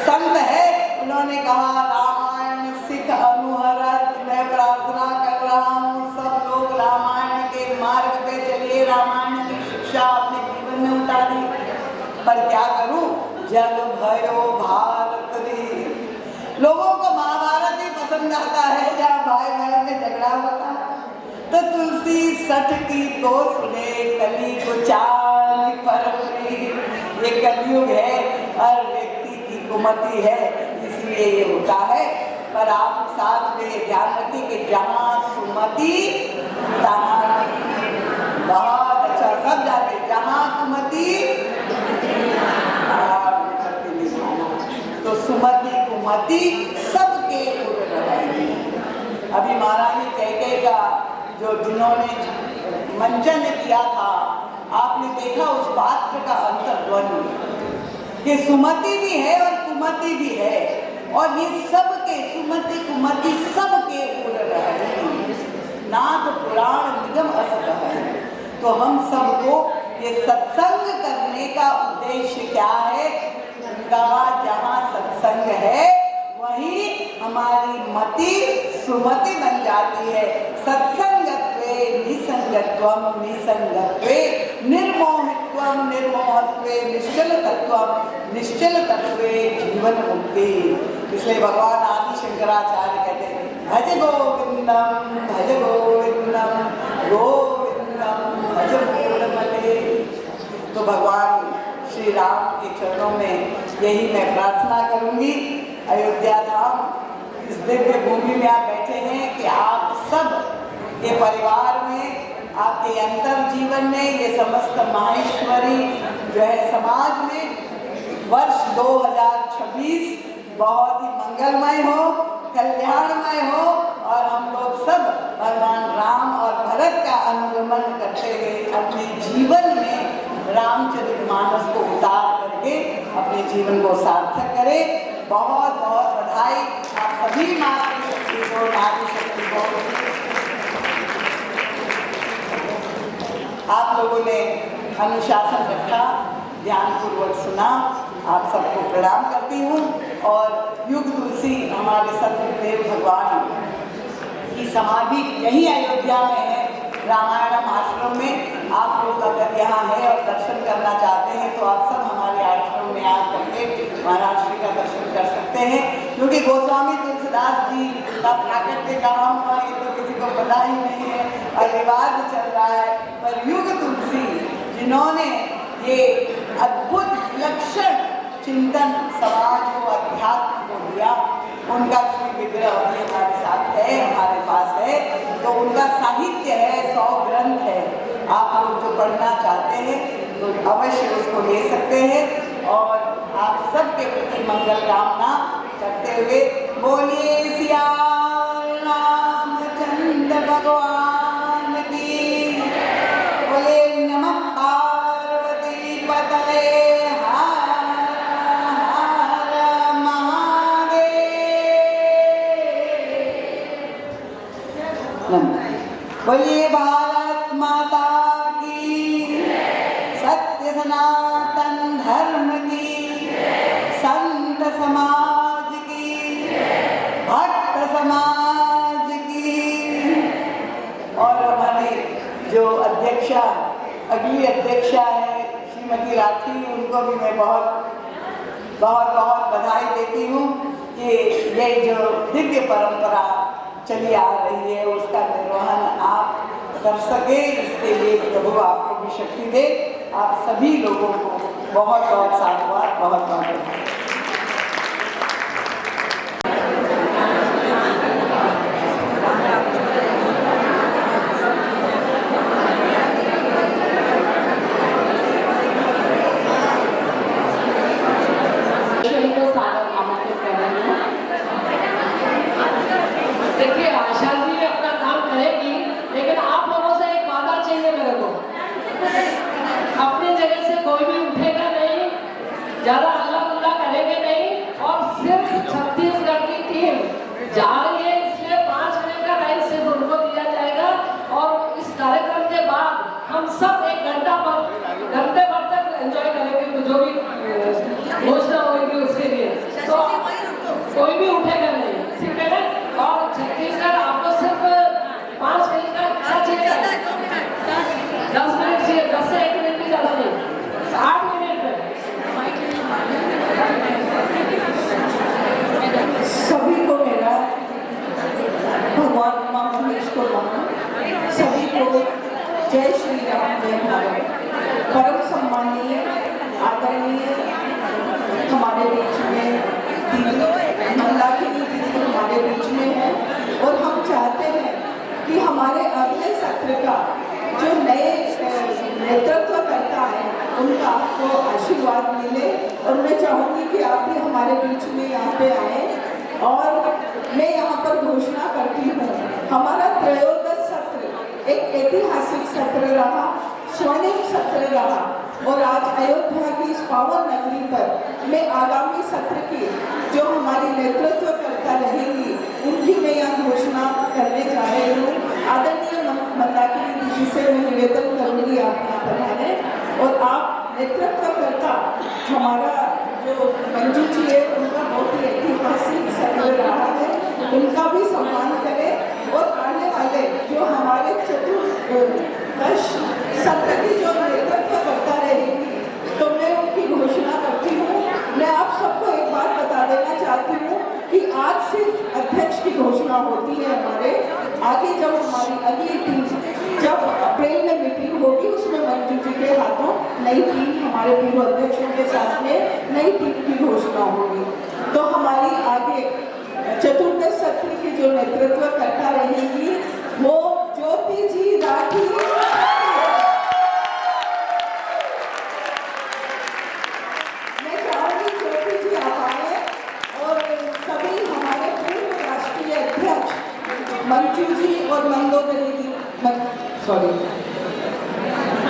Speaker 4: संत है, उन्होंने कहा रामायण सिख अनुहरत, मैं प्रार्थना कर रहा हूँ सब लोग रामायण के मार्ग पे चलिए, रामायण की शिक्षा अपने जीवन में उतारी। पर क्या करूं, जग भयो भारत रे। लोगों को महाभारत ही पसंद आता है, जहाँ भाई बहन में झगड़ा होता है। तो तुलसी सठ की तो सुने, कली को चाल फरवरी। ये कलयुग है, हर व्यक्ति की कुमति है, इसलिए ये होता है। पर आप साथ में ध्यान रखें कि जहाँ सुमति तहाँ, बहुत अच्छा सब जाते, जहाँ कुमति तो सुमति कुमति सबके उड़ रहेगी। अभी महारानी कैकेयी का जो जिन्होंने मंचन किया था, आपने देखा उस पात्र का अंतर्द्वंद कि सुमति भी है और कुमति भी है, और ये सबके सुमति कुमति सबके उड़ रहेगी। नाथ पुराण निगम असत है। तो हम सबको ये सत्संग करने का उद्देश्य क्या है? कहा जहाँ सत्संग है वही हमारी मति सुमति बन जाती है। सत्संगत्वे निसंगत्वम निसंगत्वे निर्मोहित्वम निर्मोहत्वे निश्चलतत्वम निश्चलतत्वे जीवन मुक्ति। इसलिए भगवान आदि शंकराचार्य कहते हैं भज गोविंदम भज गोविंदम गोविंदम भज मूलमते। तो भगवान श्री राम के चरणों में यही मैं प्रार्थना करूंगी। अयोध्या धाम इस दिव्य भूमि में आप बैठे हैं कि आप सब के परिवार में, आपके अंतर जीवन में, ये समस्त माहेश्वरी जो है समाज में वर्ष 2026 बहुत ही मंगलमय हो, कल्याणमय हो, और हम लोग सब भगवान राम और भरत का अनुगमन करते हुए अपने जीवन में रामचरितमानस को उतार करके अपने जीवन को सार्थक करें। बहुत बहुत बधाई आप सभी मातृ शक्ति को, नारी शक्ति को। आप लोगों ने अनुशासन रखा, ध्यानपूर्वक सुना, आप सबको प्रणाम करती हूँ। और युग तुलसी हमारे सतगुरुदेव भगवान की समाधि यही अयोध्या में है, रामायणम आश्रम में। आप लोग अगर यहाँ है और दर्शन करना चाहते हैं तो आप सब हमारे आश्रम में आ करके महाराज श्री का दर्शन कर सकते हैं, क्योंकि गोस्वामी तुलसीदास जी का प्राकट्य कहाँ हुआ ये तो किसी को पता ही नहीं है। विवाद चल रहा है, पर युग तुलसी जिन्होंने ये अद्भुत विलक्षण चिंतन समाज को, अध्यात्म को दिया, उनका श्री विग्रह भी हमारे साथ है, हमारे पास है। तो उनका साहित्य है, 100 ग्रंथ है। आप लोग जो पढ़ना चाहते हैं तो अवश्य उसको ले सकते हैं। और आप सबके प्रति मंगल कामना करते हुए बोलिए सियाराम रामचंद्र भगवान की, बोले नमः पार्वती पतये हर हर महादेव। बोलिए भारत माता की, सत्य सनातन धर्म की, संत समाज की, भक्त समाज की। और हमारे जो अध्यक्षा, अगली अध्यक्षा है श्रीमती राठी, उनको भी मैं बहुत बहुत बहुत बधाई देती हूँ कि ये जो दिव्य परंपरा चली आ रही है उसका निर्वहन आप कर सके, इसके लिए प्रभु आपको भी शक्ति दे। आप सभी लोगों को बहुत बहुत साधुवाद, बहुत बहुत बधाई।
Speaker 1: को सादर आमंत्रित कर रही हूँ। देखिए, आशा जी अपना काम करेगी, लेकिन आप लोगों से एक वादा चाहिए मेरे को। अपनी जगह से कोई भी उठेगा नहीं, ज्यादा हल्ला गुल्ला करेंगे नहीं, और सिर्फ छत्तीसगढ़ की टीम जा रही है, इसलिए 5 मिनट का टाइम सिर्फ उनको दिया जाएगा। और इस कार्यक्रम के बाद हम सब 1 घंटे भर तक एंजॉय करेंगे, जो भी घोषणा होगी उसके लिए। तो कोई भी उठेगा नहीं, ठीक है ना? और छत्तीसगढ़ आपको सिर्फ 5 मिनट का क्या चाहिए? 10 मिनट चाहिए, 10 से 1 मिनट भी ज्यादा नहीं, 8 मिनट में।
Speaker 5: सभी को मेरा भगवान उमा महेश को नमन। सभी को जय श्री राम, जय भारत। परम सम्मानीय आदरणीय हमारे बीच में दीदी मंदाकिनी दीदी हमारे बीच में है, और हम चाहते हैं कि हमारे अगले सत्र का जो नए नेतृत्व करता है उनका आपको आशीर्वाद मिले। और मैं चाहूँगी कि आप भी हमारे बीच में यहाँ पे आए। और मैं यहाँ पर घोषणा करती हूँ, हमारा त्रयोदश सत्र एक ऐतिहासिक सत्र रहा, स्वर्णिम सत्र रहा। और आज अयोध्या की इस पावन नगरी पर मैं आगामी सत्र की जो हमारी नेतृत्व करता रहेगी उनकी मैं यह घोषणा करने जा रही हूँ। आदरणीय मंदाकिनी दीदी से मैं निवेदन करूँगी आप यहाँ पर आए, और आप नेतृत्व करता हमारा जो मंजू जी है उनका बहुत ही ऐतिहासिक सत्र रहा है, उनका भी सम्मान करें। और आने वाले जो हमारे चतुर्दश सत्र की जो नेतृत्व करता रहेगी तो मैं उनकी घोषणा करती हूँ। मैं आप सबको एक बात बता देना चाहती हूँ कि आज से अध्यक्ष की घोषणा होती है हमारे आगे। जब हमारी अगली टीम जब अप्रैल में मीटिंग होगी उसमें मंजू जी के हाथों नई टीम, हमारे पूर्व अध्यक्षों के साथ में नई टीम की घोषणा होगी। तो हमारी आगे चतुर्दश सत्र की जो नेतृत्व करता रहेगी वो ज्योति जी राठी। मैं चाहूँगी ज्योति जी आप आए, और सभी हमारे पूर्व राष्ट्रीय अध्यक्ष मंजू जी और मंदोदरी जी,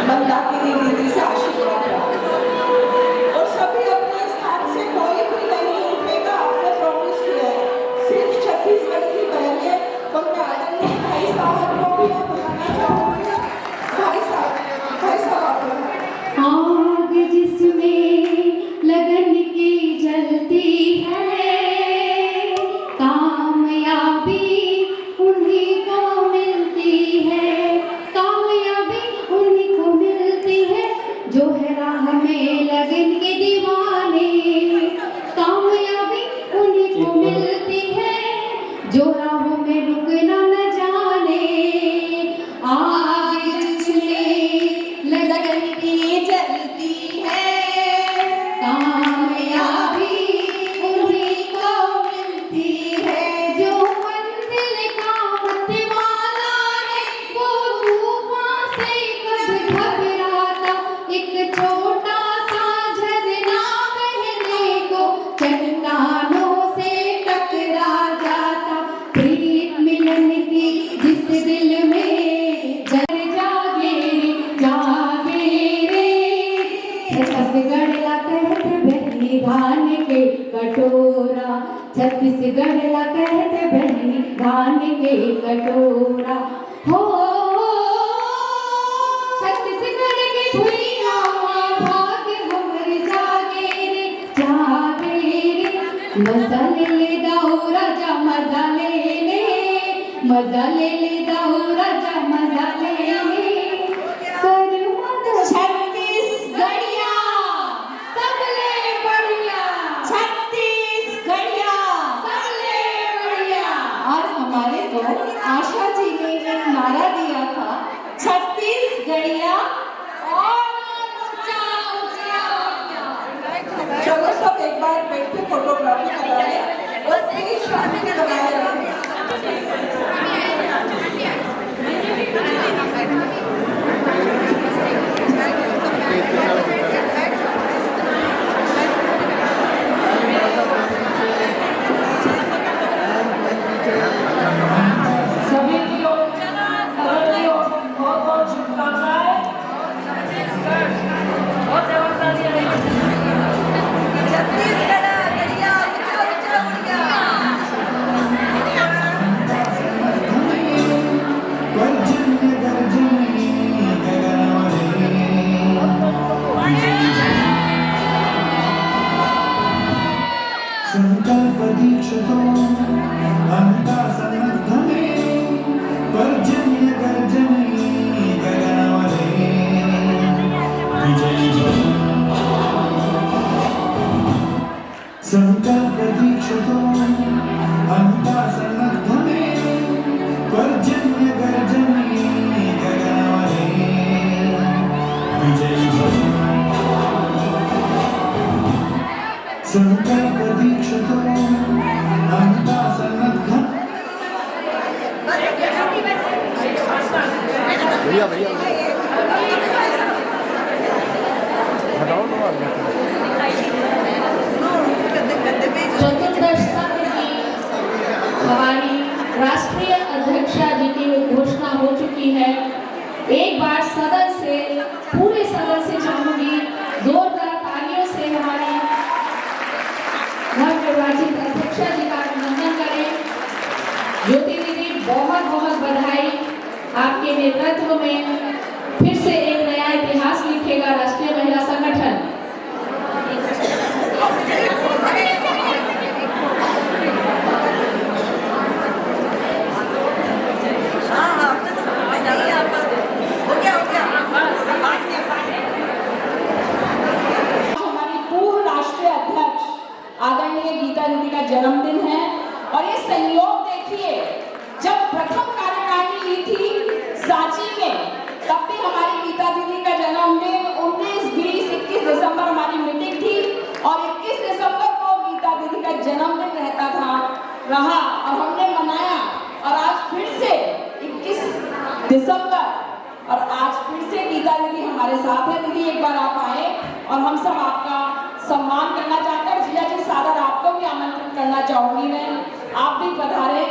Speaker 5: मंदाकिनी दीदी से आशीर्वाद और सभी अपने स्थान से कोई भी नहीं उठेगा, आपने प्रॉमिस किया है। सिर्फ छत्तीसगढ़ की बहनें। और मैं आदरणीय भाई साहब को भी बुलाना चाहूँगी। भाई साहब आप
Speaker 6: आग जिसमें लगन की जलती है, कामयाबी उन्हीं को मिलती है, कामयाबी उन्हीं को मिलती है। दिल में जल जागे रे छत्तीसगढ़ ला कहते बहनी धान के कटोरा, छत्तीसगढ़ ला कहते बहनी धान के कटोरा हो। छत्तीसगढ़ के भुइया भाग हमर जागे रे मजा ले दाऊ राजा मजा ले दाऊ राजा मजा ले कर मत
Speaker 2: छत्तीसगढ़िया
Speaker 6: सबले बढ़िया
Speaker 2: छत्तीसगढ़िया
Speaker 6: सबले बढ़िया।
Speaker 2: और हमारे को आशा जी ने एक नारा दिया था, छत्तीसगढ़िया
Speaker 6: और ऊंचा ऊंचा।
Speaker 5: चलो सब एक बार बैठ के फोटोग्राफी करा लें और प्लीज शांति बनाए रखें।
Speaker 1: सभी की ओर सदन की ओर बहुत बहुत शुभकामनाएं।
Speaker 7: संकल्प दीक्षितो अंता सन्नद्धमे पर्जन्य गर्जने गगनवने विजयी भव। संकल्प दीक्षितो अंता सन्नद्धमे पर्जन्य गर्जने गगनवने विजयी भव। संकल्प दीक्षितो अंता सन्नद्धम्।
Speaker 3: भैया भैया हटाओ तो
Speaker 6: चतुर्दशता की हमारी राष्ट्रीय अध्यक्षा जी की घोषणा हो चुकी है। एक बार सदन से पूरे सदन से चाहूंगी जोरदार तालियों से हमारी नवनिर्वाचित अध्यक्षा जी का अभिनंदन करें। ज्योति दीदी बहुत बहुत बधाई, आपके नेतृत्व में फिर से एक नया इतिहास लिखेगा राष्ट्रीय महिला संगठन।
Speaker 1: हमारी पूर्व राष्ट्रीय अध्यक्ष आदरणीय गीता दीदी का जन्मदिन है और ये संयोग देखिए, जब प्रथम कार्यकारिणी ली थी सांची में तब भी हमारी गीता दीदी का जन्मदिन 19, 20, 21 दिसंबर हमारी मीटिंग थी और 21 दिसंबर को गीता दीदी का जन्मदिन रहा और हमने मनाया और आज फिर से 21 दिसंबर और आज फिर से गीता दीदी हमारे साथ है। दीदी एक बार आप आए और हम सब आपका सम्मान करना चाहते हैं। जिया जी सादर आपको भी आमंत्रित करना चाहूंगी मैं, आप भी पधारे।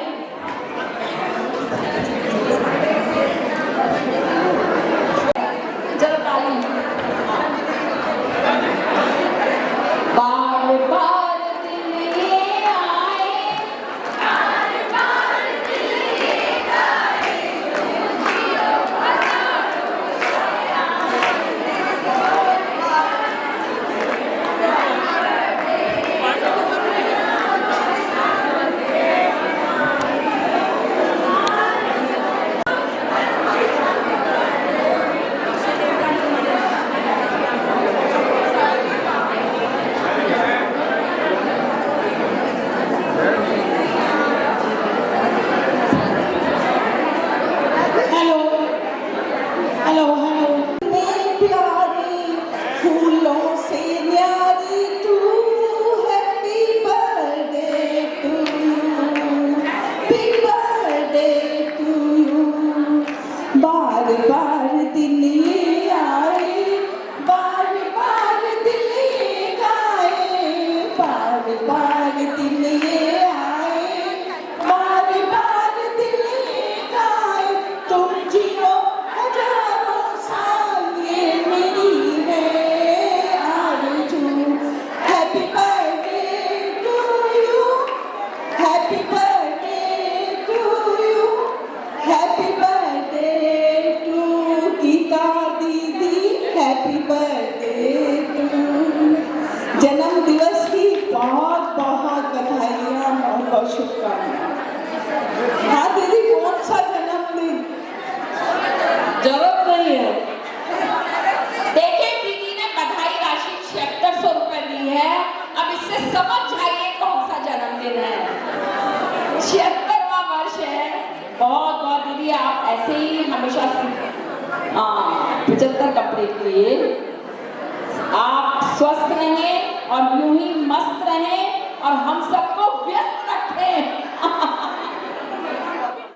Speaker 1: चलो ताली। बार बार दिन ये आए, बार बार दिन ये आए, जियो है। अब इससे समझ जाइए कौन सा जन्मदिन है। 76वां वर्ष है। बहुत बहुत दीदी आप ऐसे ही हमेशा 75 कंप्लीट किए। आप स्वस्थ रहें और यूं ही मस्त रहें और हम सब